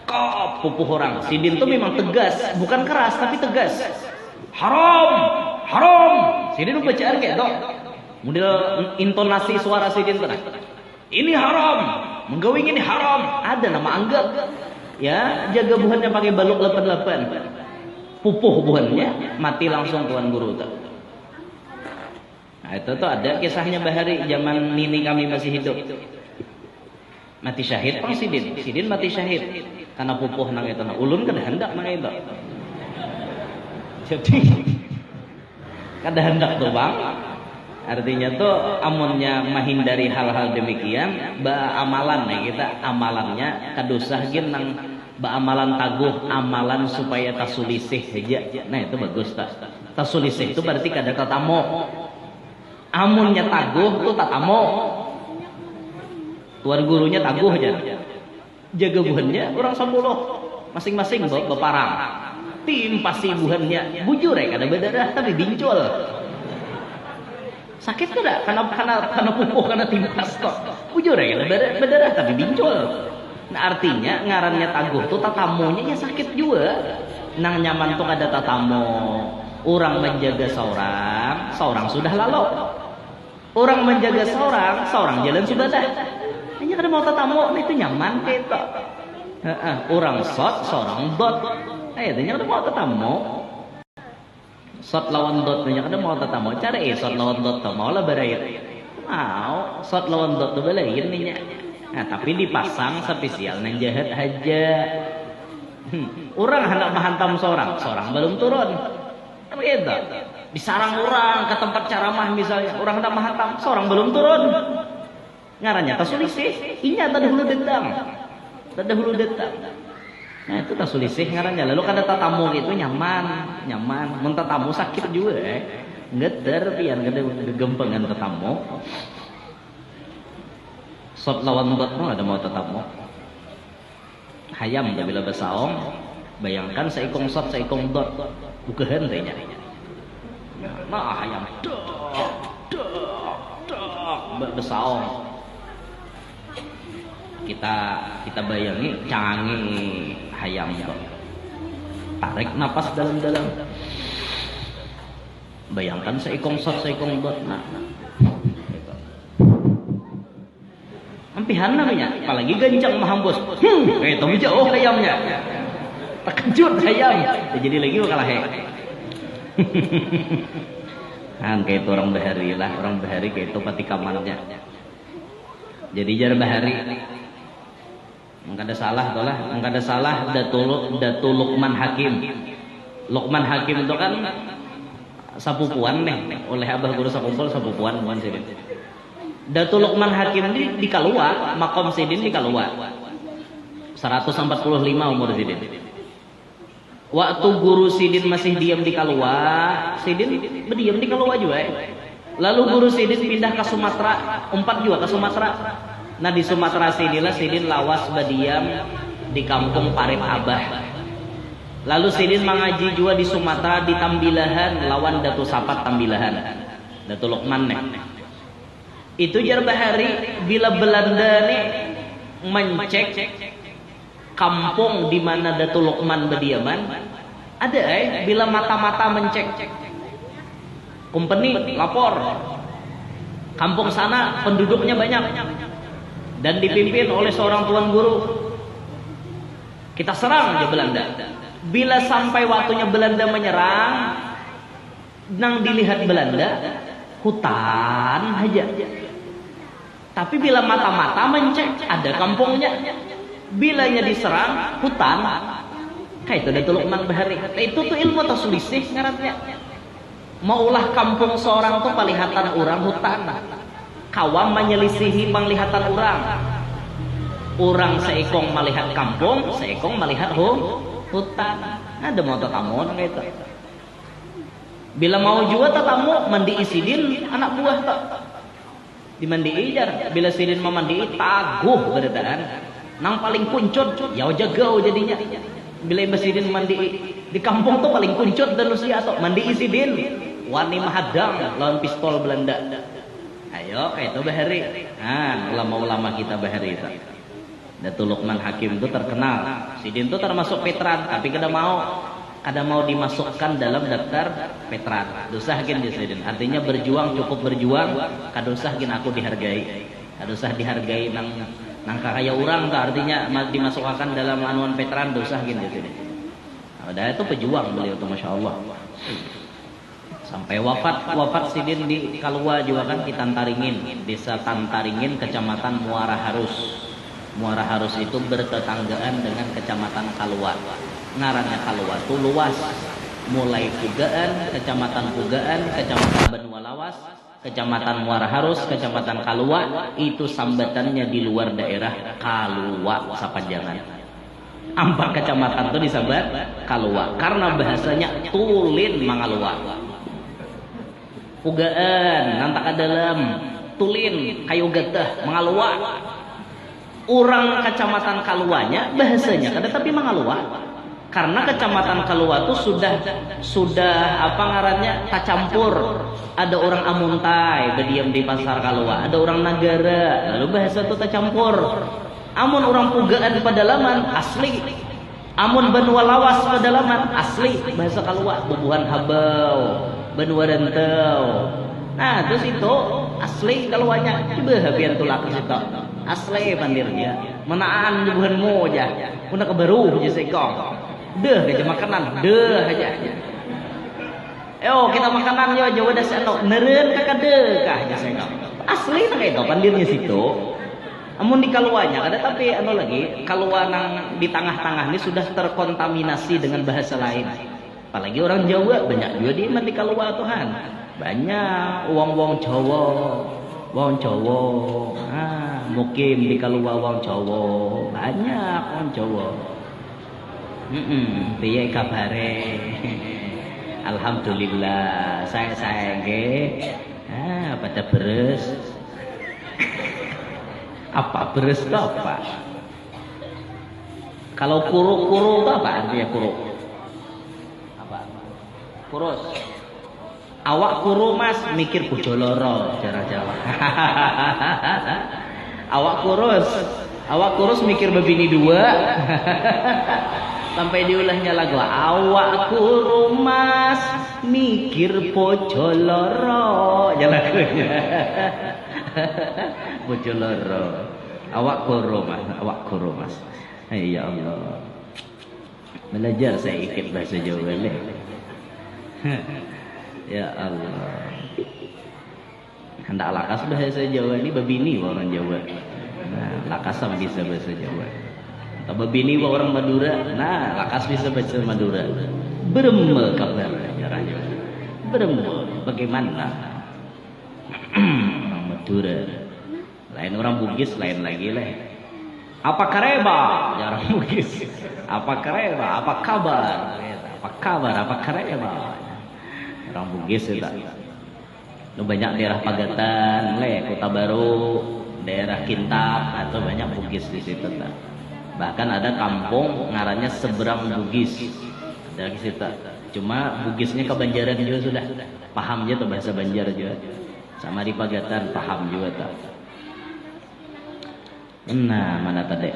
Kop pupuh orang. Sidin tuh memang tegas, bukan keras tapi tegas. Haram, haram. Sidin bacaan kayak dok. Model intonasi suara sidin tuh. Ini haram, menggawing ini haram. Ada nama anggap. Ya, jaga buhannya pakai balok 88. Pupuh buhannya, mati langsung tuan guru tuh. Nah, itu tuh ada kisahnya bahari zaman nini kami masih hidup. Mati syahid pang sidin. Sidin mati syahid karena pupuh nang itu. Ulun kada hendak nang itu. Jadi kada hendak tuh bang. Artinya tuh amunnya menghindari hal-hal demikian, amalan nih kita amalannya kadusah gin nang amalan taguh amalan supaya tasulisih aja. Nah itu bagus tak. Tasulisih itu berarti kada tatamo. Amunnya taguh tuh tatamo. Tuan gurunya taguh aja. Jaga buhannya orang 10 masing-masing beparang. Tim pasti buhannya bujur ya kada berdarah tapi bincul. Sakit kada karena pupuh karena timpas kok. Bujur ya berdarah tapi bincul. Nah artinya ngarannya taguh tuh tatamunya ya sakit juga. Nang nyaman tuh ada tatamu. Orang menjaga seorang sudah lalu. Orang menjaga seorang jalan sudah dah. Hanya kada mau tatamu, nah itu nyaman gitu. Orang seorang dot. Ayatnya kada mau tatamu. Sot lawan dot banyak ada mau tatamu cari sot lawan dot mau lah berayat mau sot lawan dot tuh belain nih. Nah tapi dipasang spesial nang jahat aja. Orang hendak menghantam seorang belum turun kan gitu. Disarang orang ke tempat ceramah misalnya orang hendak menghantam seorang belum turun ngarannya tasulisih inya tadi hulu dendam. Nah itu tasulisih ngarannya. Lalu kada tatamu gitu nyaman. Mun tatamu sakit juga ngeter pian kada gegempengan tatamu. Sot lawan dot ada mau tatamu. Hayam bila besaong bayangkan seikong sot seikong dot bukeun teh nya. Nah hayam dok besaong. Kita bayangi cangi hayam tarik napas dalam-dalam bayangkan seikong sot seikong dot nah ampihan namanya apalagi gancang mahambus itu jauh hayamnya terkejut hayam jadi lagi kalah kan kayak itu orang bahari kayak itu pati kamarnya jadi jar bahari enggak ada salah Datul Luqman Hakim. Luqman Hakim itu kan sapupuan nih oleh abah guru sakumpul sapupuan bukan sidin. Datul Luqman Hakim ini di Kalua, makom sidin di Kalua. 145 umur sidin. Waktu guru sidin masih diam di Kalua, sidin berdiam di Kalua juga. Lalu guru sidin pindah ke Sumatera, umpat juga ke Sumatera. Nah di Sumatera sidin lawas berdiam di kampung Parit Abah. Lalu sidin mengaji juga di Sumatera di Tambilahan lawan Datu Sapat Tambilahan. Datu Luqman nih. Itu jar bahari bila Belanda nih mencek kampung di mana Datu Luqman berdiaman ada bila mata-mata mencek company lapor kampung sana penduduknya banyak dan dipimpin oleh seorang tuan guru. Kita serang aja Belanda. Bila sampai waktunya Belanda menyerang, nang dilihat Belanda hutan aja. Tapi bila mata-mata mencek ada kampungnya. Bilanya diserang hutan. Kayak itu Datul Luqman bahari. Itu tuh ilmu tasulisih ngarannya. Maulah kampung seorang tuh palihatan orang hutan. Kawam menyelisihi penglihatan orang. Orang seikong melihat kampung, seikong melihat hutan. Ada mau tetamu gitu. Bila mau juga tetamu mandi isidin anak buah tak. Dimandi jar. Bila sidin memandi taguh berdaan. Nang paling kuncut, ya jagau jadinya. Bila ibasidin mandi di kampung tuh paling kuncut dan usia tuh mandi isidin. Wani mahadang lawan pistol Belanda. Ayo kayak itu bahari. Nah, ulama-ulama kita bahari itu. Datul Luqman Hakim itu terkenal. Sidin itu termasuk veteran, tapi kada mau dimasukkan dalam daftar veteran. Dosah gin di Sidin. Artinya berjuang cukup berjuang, kada usah gin aku dihargai. Kada usah dihargai nang kaya orang tak artinya dimasukkan dalam anuan veteran dosah gin di Sidin. Nah, itu pejuang beliau tuh masyaallah. Sampai wafat Sidin di Kalua juga kan di Tantaringin, desa Tantaringin, kecamatan Muara Harus. Muara Harus itu bertetanggaan dengan kecamatan Kalua. Ngarannya Kalua itu luas, mulai Pugaan, kecamatan Pugaan, kecamatan Benua Lawas, Kecamatan Muara Harus, Kecamatan Kalua, itu sambatannya di luar daerah Kalua sapanjangan. 4 kecamatan itu disambat Kalua karena bahasanya tulin mangalua. Pugaan nantak dalam tulin kayu getah mangalua. Orang kecamatan Kaluanya bahasanya kada tapi mangalua. Karena kecamatan Kalua itu sudah apa ngarannya campur. Ada orang Amuntai berdiam di pasar Kalua, ada orang Nagara, lalu bahasa itu campur. Amun orang Pugaan di pedalaman asli, amun benua lawas pedalaman asli bahasa Kalua. Bubuhan habau, benua rentau. Nah terus itu asli Kaluanya. Coba habian tulak ke situ. Asli pandirnya. Menaan bubuhanmu aja. Kuna kebaru aja sekong. Deh aja makanan, deh aja. Kita makanan yo Jawa das anu neureun ka kadekah aja saya. Asli nang itu pandirnya situ. Amun di Kaluanya ada tapi anu lagi, Kalua nang di tengah-tengah ini sudah terkontaminasi dengan bahasa lain. Apalagi orang Jawa banyak juga di di Kalua Tuhan. Banyak wong-wong Jawa. Wong Jawa. Mukim di Kalua wong Jawa. Banyak wong Jawa. Piye kabare? Alhamdulillah, saya nggih. Pada beres. Apa beres itu apa? Kalau kuru-kuru itu apa artinya kuru? Apa? Kurus. Awak kuru mas mikir bojo loro cara Jawa. Awak kurus mikir bebini 2. Sampai diulahnya lagu awak kurumas mikir bojo loro ya lagunya. Bojo loro awak kurumas ya Allah, belajar saya ikut bahasa Jawa nih. Ya Allah, hendak lakas bahasa Jawa ini babini orang Jawa. Nah, lakasam bisa bahasa Jawa. Babini orang Madura, nah lakas bisa baca Madura. Bereme kabar caranya. Bereme bagaimana? Orang Madura. Lain orang Bugis lain lagi lah. Apa kareba? Orang Bugis. Apa kareba? Apa kabar? Apa kabar? Apa kareba? Orang Bugis itu. Banyak daerah Pagatan, Kota Baru, daerah Kintab atau banyak Bugis di situ. Bahkan ada kampung ngarannya Seberang Bugis. Ada di situ. Cuma Bugisnya ke Banjaran juga sudah. Paham aja tuh bahasa Banjar juga. Sama di Pagatan paham juga tuh. Nah, mana tadi?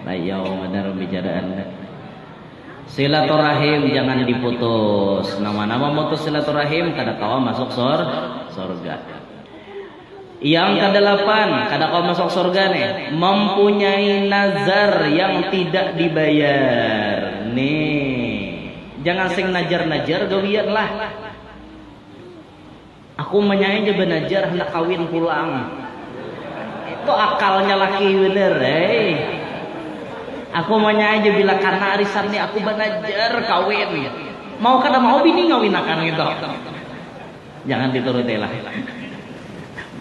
Layau benar pembicaraan. Silaturahim jangan diputus. Nama-nama mutus silaturahim kada kawa masuk surga. Yang ke-8 kada kau masuk surga nih, mempunyai nazar yang tidak dibayar. Nih, jangan sing najar-najar gawian lah. Aku menyai aja benajar hendak kawin pulang. Itu akalnya laki bener, Aku menyai aja bila karena arisan nih aku benajar kawin. Mau kada mau bini ngawinakan gitu. Jangan dituruti lah.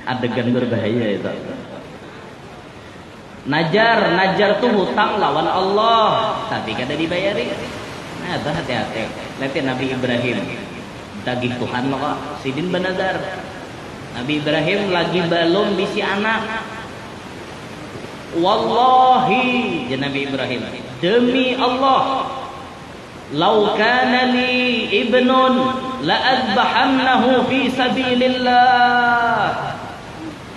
Adegan berbahaya itu. Najar tuh hutang lawan Allah, tapi kada dibayari. Nah, itu hati-hati. Lihat Nabi Ibrahim, daging Tuhan loh kok. Sidin benazar. Nabi Ibrahim lagi belum bisi anak. Wallahi, ya Nabi Ibrahim, demi Allah, lau kana li ibnun la azbahannahu fi sabilillah.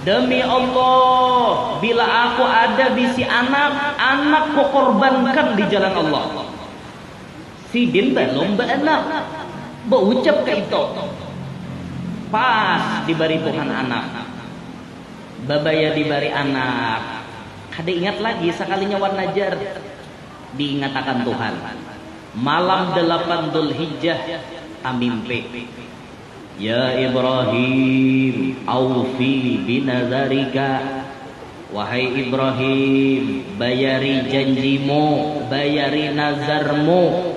Demi Allah, bila aku ada bisi anak ku korbankan di jalan Allah. Sidin belum berenak, berucap ke itu. Pas diberi Tuhan anak, babaya diberi anak. Kada ingat lagi sekalinya wan najar, diingatakan Tuhan. Malam 8 Dzulhijjah amimpi. Ya Ibrahim, aufi binazarika. Wahai Ibrahim, bayari janjimu, bayari nazarmu.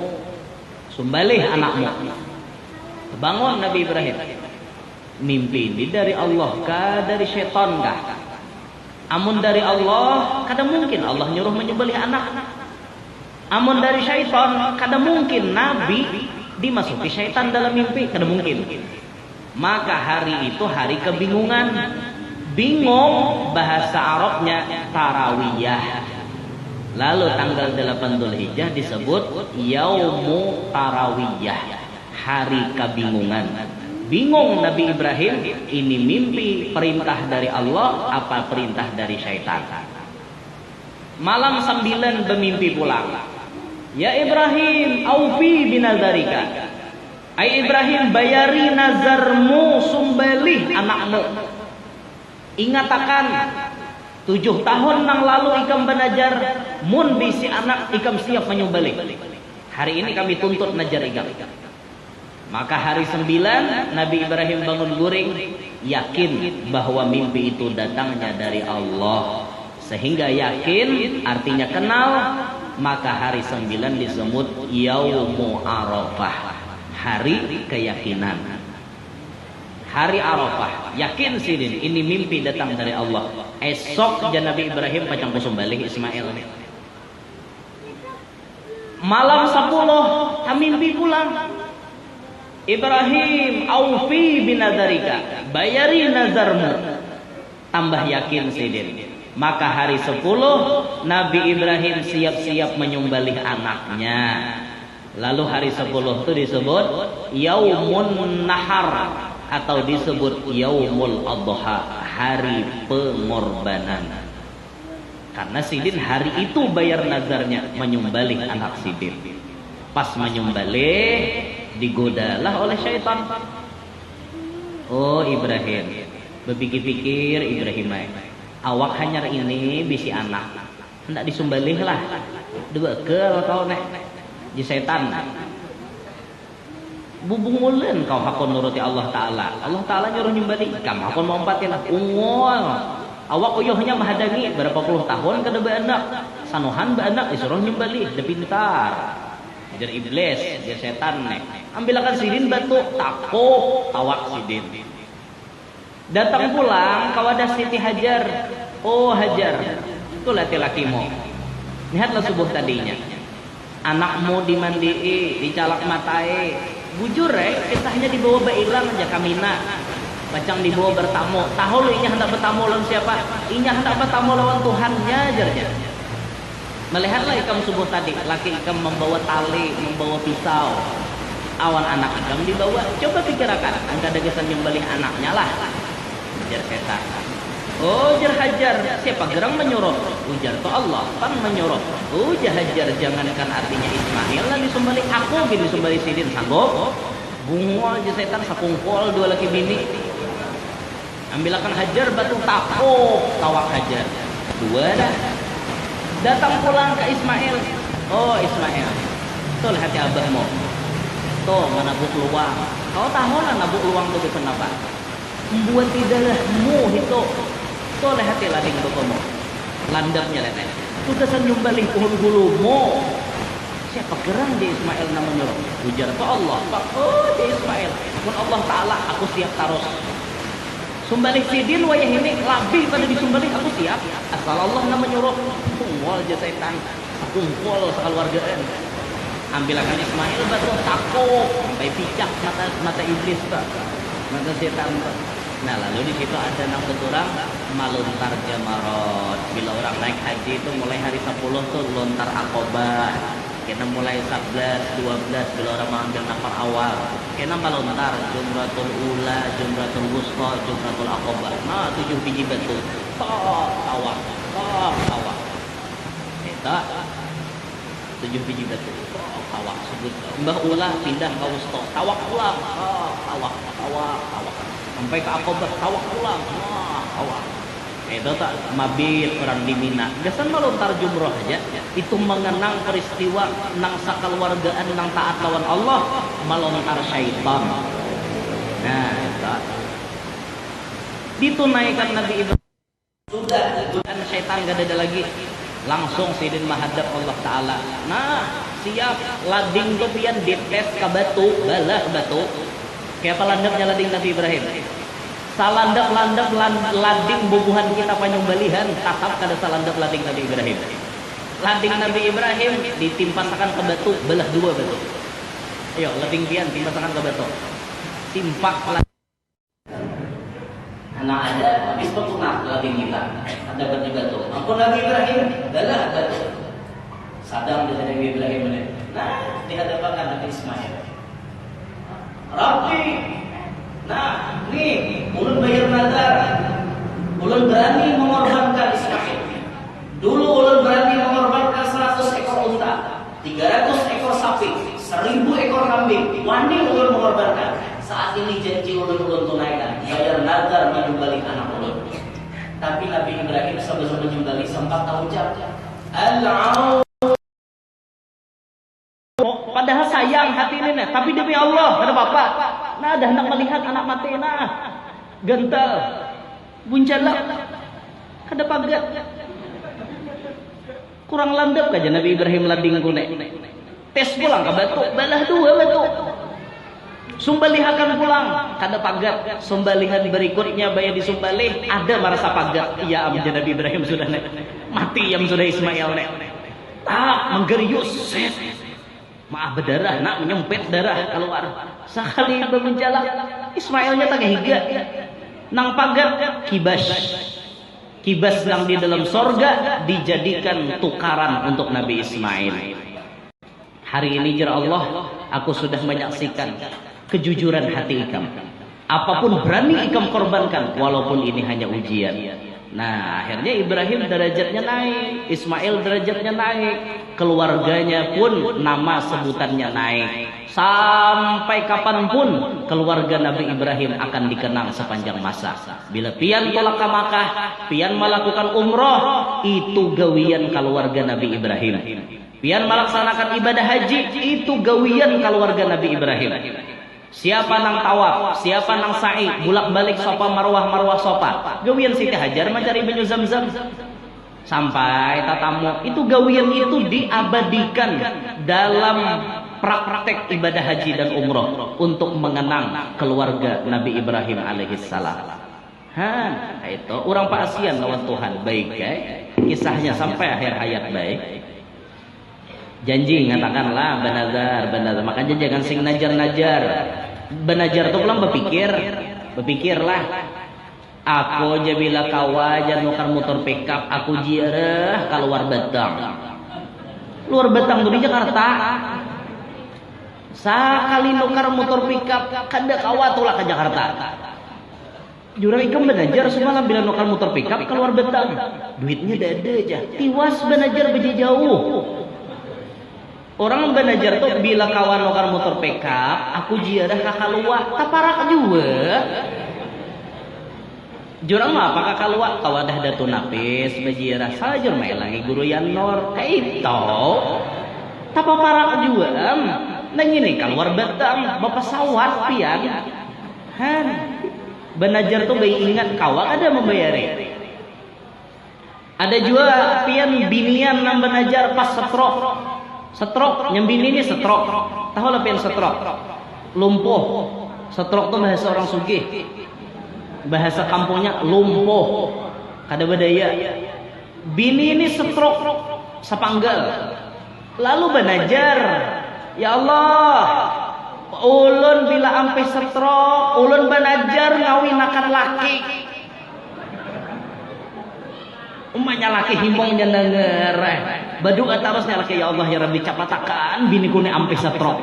Sumbalih anakmu. Bangun Nabi Ibrahim. Mimpi ini dari Allah kah dari syaitan kah? Amun dari Allah, kada mungkin Allah nyuruh menyembelih anak. Amun dari syaitan, kada mungkin Nabi dimasuki syaitan dalam mimpi, kada mungkin. Maka hari itu hari kebingungan. Bingung bahasa Arabnya tarawiyah. Lalu tanggal 8 Dzulhijjah disebut Yaumu Tarawiyah, hari kebingungan. Bingung Nabi Ibrahim, ini mimpi perintah dari Allah apa perintah dari syaitan. Malam 9 bermimpi pulang. Ya Ibrahim, aufi binazarika. Ai Ibrahim, bayari nazarmu, sumbelih anakmu. Ingat akan 7 tahun nang lalu ikam belajar mun bisi anak ikam siap menyembelih. Hari ini kami tuntut najar ikam. Maka hari 9 Nabi Ibrahim bangun guring, yakin bahwa mimpi itu datangnya dari Allah. Sehingga yakin artinya kenal, maka hari 9 disebut Yaumu Arafah, hari keyakinan. Hari Arafah, yakin sidin ini mimpi datang dari Allah. Esok jan Nabi Ibrahim pacang kusumbalih Ismail. Malam 10 mimpi pulang. Ibrahim, aufi binazarika, bayari nazarmu. Tambah yakin sidin. Maka hari 10 Nabi Ibrahim siap-siap menyembelih anaknya. Lalu hari 10 itu disebut Yaumun Nahar, atau disebut Yaumul Adha, hari pengorbanan. Karena sidin hari itu bayar nazarnya menyembelih anak sidin. Pas menyembelih digodalah oleh syaitan. Oh Ibrahim, berpikir-pikir Ibrahim, awak hanya ini bisi anak, hendak disembelih lah. Dua kel kau nek di setan. Bubung ulen kau hakon nuruti Allah Ta'ala. Allah Ta'ala nyuruh nyembeli, kamu hakon mau empatin ungol. Awak uyuhnya mahadangi berapa puluh tahun kada beanak. Sanuhan beanak disuruh nyembeli, de pintar. Jar iblis, jar setan nek. Ambilakan sidin batu, takut awak sidin. Datang pulang kawadah Siti Hajar. Oh Hajar, itu laki-lakimu. Lihatlah subuh tadinya. Anakmu dimandii, dicalak matai. Bujur kisahnya dibawa bailang aja kamina. Bacang dibawa bertamu. Tahu lu inya hendak bertamu lawan siapa? Inya hendak bertamu lawan Tuhannya aja. Melihatlah ikam subuh tadi, laki ikam membawa tali, membawa pisau. Awan anak ikam dibawa. Coba pikirkan, angka dagesan nyembelih anaknya lah. Jar setan. Oh jar Hajar, siapa gerang menyuruh? Ujar to Allah, pan menyuruh. Ujar Hajar, jangankan artinya Ismail lah disembelih, aku gini disembelih sidin sanggup. Bungol aja setan sakungkol dua laki bini. Ambilakan Hajar batu takut, tawak Hajar. Dua dah. Datang pulang ke Ismail. Oh Ismail, tuh lihat ya abahmu. Tuh menabuk luang. Kau tahu lah nabuk luang itu kenapa? Membuat tidakmu itu. Tuh lihat ya lading bapakmu. Landapnya lihat. Sudah senyum balik hulu-hulumu. Siapa gerang di Ismail namanya? Ujar ke Allah. Oh di Ismail. Pun Allah Ta'ala aku siap taruh. Sumbalih sidin wayah ini lebih pada disumbalih aku siap. Asal Allah namanya nyuruh. Kumpul aja setan. Kumpul sekeluargaan. Ambilakan Ismail batu takut. Sampai picak mata iblis tak. Mata setan tak. Nah lalu di situ ada nang keturang maluntar jamarot. Bila orang naik haji itu mulai hari 10 tuh lontar akobah. Kena mulai 11, 12 bila orang mengambil nafar awal. Kena maluntar jumratul ula, jumratul wusta, jumratul akobah. Nah 7 biji batu. Tawak. Eta 7 biji batu. Tawak sebut. Mbah ula pindah ke wusta. Tawak ulang. Tawak. Sampai ke akobah, tawak pulang. Wah, tawak. Itu tak mabit orang di Mina. Biasanya melontar jumroh aja. Itu mengenang peristiwa nang sakeluargaan nang taat lawan Allah, melontar syaitan. Nah, itu. Ditunaikan Nabi Ibrahim. Sudah, godaan syaitan gak ada lagi. Langsung sidin menghadap Allah Ta'ala. Nah, siap. Lading kepian dites ke batu, balah batu. Kayak apa landapnya lading Nabi Ibrahim? Salandap-landap lading bubuhan kita panjang balihan tatap kada salandap lading Nabi Ibrahim. Lading Nabi Ibrahim ditimpasakan ke batu belah dua batu. Ayo lading pian timpasakan ke batu. Timpak anak ada habis petunak lading kita. Ada batu. Ampun Nabi Ibrahim dalah batu. Sadang dari Nabi Ibrahim ini. Nah, di hadapan Nabi Ismail. Rabbi. Nah, nih, ulun bayar nazar. Ulun berani mengorbankan Ismail. Dulu ulun berani mengorbankan 100 ekor unta, 300 ekor sapi, 1000 ekor kambing. Wani ulun mengorbankan. Saat ini janji ulun tunaikan. Bayar nazar menyembelih anak ulun. Tapi Nabi Ibrahim sebelum menyembelih sempat ucap, Al-Au. Padahal sayang hati ini, tapi demi Allah, ada bapak. Nah, dah hendak melihat anak mati, nah, gental, buncalak, kada pagat. Kurang landap aja Nabi Ibrahim lading kunek. Tes pulang ke batu, balah dua batu. Sumbalihakan pulang, kada pagat. Sumbalihan berikutnya bayar disumbalih, ada merasa pagat. Iya, amja Nabi Ibrahim sudah nek. Mati yang sudah Ismail nek. Menggerius, set. Maaf berdarah, nak menyempit darah keluar. Sekali bermenjalak, Ismailnya tak higa. Nang pagat kibas. Kibas yang di dalam sorga dijadikan tukaran untuk Nabi Ismail. Hari ini ya Allah, aku sudah menyaksikan kejujuran hati ikam. Apapun berani ikam korbankan, walaupun ini hanya ujian. Nah, akhirnya Ibrahim derajatnya naik, Ismail derajatnya naik, keluarganya pun nama sebutannya naik. Sampai kapanpun keluarga Nabi Ibrahim akan dikenang sepanjang masa. Bila pian tolak ke Makkah, pian melakukan umroh, itu gawian keluarga Nabi Ibrahim. Pian melaksanakan ibadah haji, itu gawian keluarga Nabi Ibrahim. Siapa nang tawaf, siapa nang sa'i, bulak-balik sopa marwah sopa. Gawian Siti Hajar mencari banyu Zam-Zam. Sampai tatamu, itu gawian itu diabadikan dalam praktek ibadah haji dan umroh untuk mengenang keluarga Nabi Ibrahim alaihissalam. Itu orang Pak Asian lawan Tuhan baik kisahnya sampai akhir hayat baik. Janji ngatakanlah benazar. Makanya jangan sing najar. Benajar tuh pulang berpikirlah. Aku aja bila kawajan nukar motor pickup, aku jiarah keluar Batang. Luar Batang tuh di Jakarta. Sekali nukar motor pickup, kada kawatulah ke Jakarta. Jurang ikam benajar semalam bila nukar motor pickup keluar Batang. Duitnya dada aja. Tiwas benajar beje jauh. Orang benajar tuh bila kawan nukar motor pickup, aku jiarah kakalua, taparak juga. Jurang mah apa kakalua, kawadah datu napis, bejiarah saja main lagi guru Yanor, itu. Tapaparak juga. Nah ini keluar Batang, bapak sawat pian. Benajar tuh bayi ingat kawak ada membayari. Ada juga pian binian nang benajar pas Setrok, nyembini ini setrok. Tahu lah pian setrok. Lumpuh. Setrok tuh bahasa orang sugih. Bahasa kampungnya lumpuh. Kada badaya. Bini ini setrok sapanggal. Lalu benajar, ya Allah, ulun bila ampe setrok, ulun benajar ngawinakan laki. Umanya laki himbongnya denger. Baduk atarosnya laki, ya Allah ya Rabbi capatakan biniku ni ampe setrok.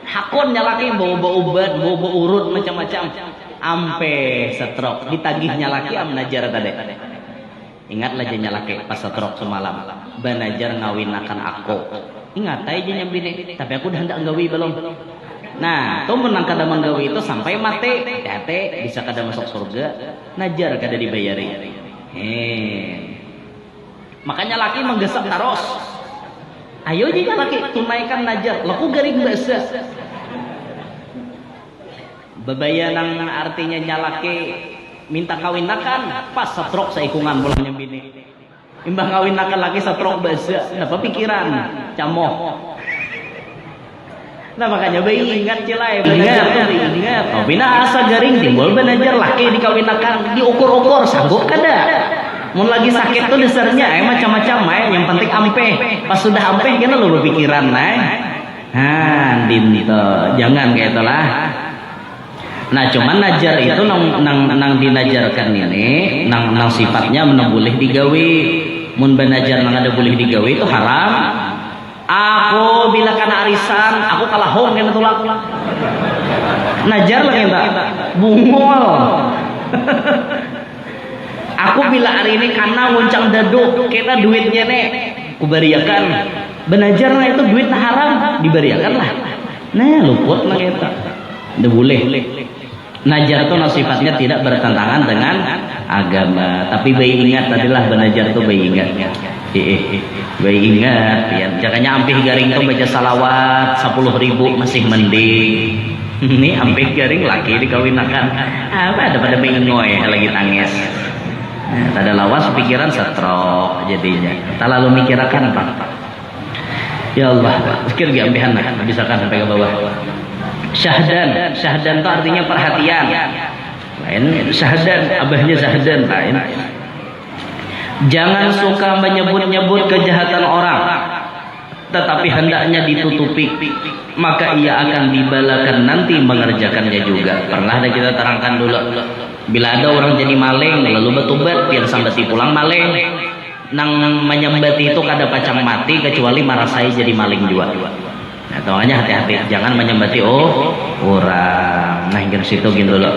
Hakonnya laki bawa obat, bawa urut macam-macam. Ampe setrok, ditagihnya laki amnajar tadi. Ingatlah jenya laki pas setrok semalam. Banajar ngawinakan aku. Ingat aja nyambini, tapi aku udah hendak nggawi belum. Nah, tuh menang kada menggawi itu sampai mati. Tete bisa kada masuk surga, najar kada dibayari. Makanya laki menggesak taros. Ayo jika laki tunaikan najar, laku garing bahasa. Bebayanang artinya nyalaki minta kawinakan pas setrok saikungan bulan nyambini. Imbang kawinakan laki setrok bahasa, napa pikiran camoh. Nah makanya bayi ingat cilai, ingat. Oh bina asa garing timbul benajar laki dikawinakan diukur-ukur sanggup kada. Mun lagi sakit tuh dasarnya macam-macam yang penting ampe. Pas sudah ampe kena lo berpikiran jangan kayak itulah. Nah cuman najar itu nang dinajarkan ini nang sifatnya menang boleh digawe. Mun benajar nang ada boleh digawe itu haram. Aku bila kana arisan, aku kalah hong kena tulak. Najar lah kita, bungol. Aku bila hari ini karena ngoncang dadu, kita duitnya nih, kubariakan. Benajar lah itu duit haram, dibariakan lah. Nah luput lah kita, udah boleh. Najar itu sifatnya tidak bertentangan dengan agama. Tapi bayi ingat adalah benajar itu bayi ingat. Bayi ingat ya, jangannya ampih garing itu baca salawat 10.000 masih mending. Ini ampih garing laki dikawinakan. Apa ada pada mengoy lagi tangis. Tak ada lawas pikiran setrok jadinya. Tak lalu mikirakan apa. Ya Allah, pikir gak ambihan lah, bisakan sampai ke bawah. Syahdan itu artinya perhatian. Lain syahdan, abahnya syahdan lain. Jangan suka menyebut-nyebut kejahatan orang, tetapi hendaknya ditutupi, maka ia akan dibalakan nanti mengerjakannya juga. Pernah ada kita terangkan dulu, bila ada orang jadi maling lalu bertobat biar sambati pulang maling, nang menyembati itu kada pacang mati kecuali marasai jadi maling juga. Nah, makanya hati-hati, jangan menyembati orang. Nah, hingga situ gitu loh.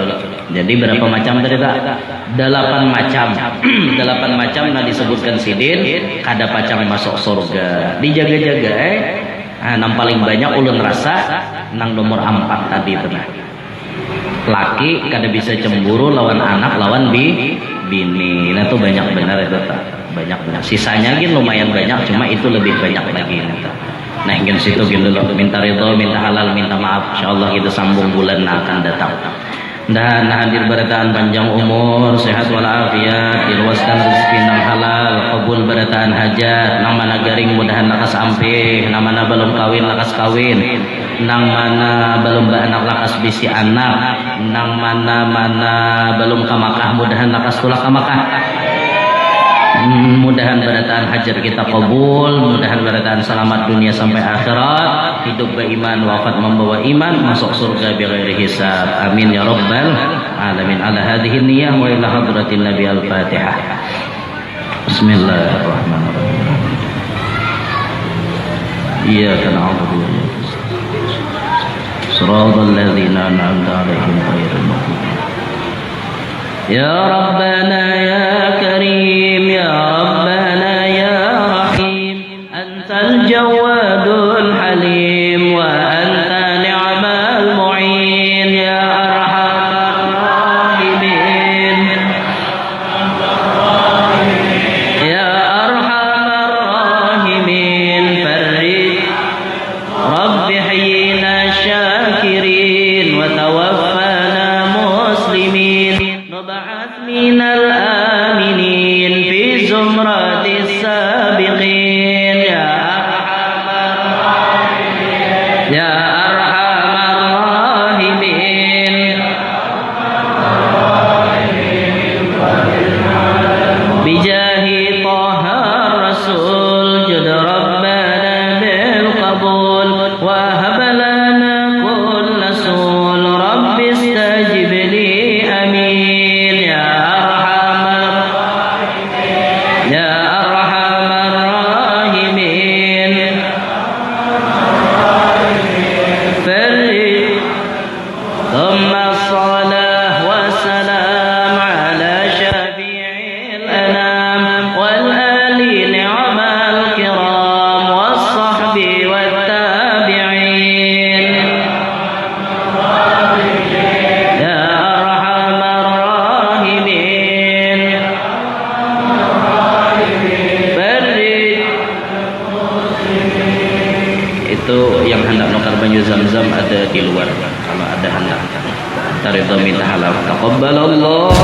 Jadi berapa macam tadi tak? 8 macam. 8 macam nah disebutkan sidin kada pacang masuk surga. Dijaga-jaga nang paling banyak ulun rasa nang nomor 4 tadi itu nah. Laki kada bisa cemburu lawan anak lawan bini. Nah itu banyak benar itu tak. Banyak benar. Sisanya gitu lumayan banyak, cuma itu lebih banyak lagi itu. Nah ingin situ gitu loh, minta ridho, minta halal, minta maaf. Insyaallah kita sambung bulan akan datang. Dan hadir berataan panjang umur, sehat walafiat, diluaskan rezeki nang halal, kabul berataan hajat, nang mana garing mudahan lakas ampih, nang mana belum kawin lakas kawin, nang mana belum beranak lakas bisi anak, nang mana belum kamakah mudahan lakas tulak kamakah. Mudahan berataan hajar kita kabul, mudahan berataan selamat dunia sampai akhirat, hidup beriman, wafat membawa iman, masuk surga bighairi hisab. Amin ya rabbal alamin. Ala hadhihi niyyah wa ila hadratin nabi al-fatihah. Bismillahirrahmanirrahim. Iyyaka na'budu wa iyyaka nasta'in. Shiratal ladzina an'amta 'alaihim ghairil maghdubi. Ya Rabbana ya Karim, ya Rabbana ya Rahim, Antal Jawadul Halim wa anta ni'mal mu'in ya Arhamar Rahimin. Ya Arhamar Rahimin, farrij Rabbi hayyina syakirin wa tawaffana muslimin. من الآمنين في زمرة السابقين يا أرحم الراحمين يا أرحم الراحمين بجاه طه الرسول جد ربنا بالقبول وهب لنا كل سول رب استجب لي آمين. ثم الصلاة والسلام على شفيع الأنام والآل نعم الكرام والصحب والتابعين يا أرحم الراحمين. Itu yang hendak nukar banyu zam-zam ada di luar. Kalau ada hendak taridho minta halal taqabbalallah.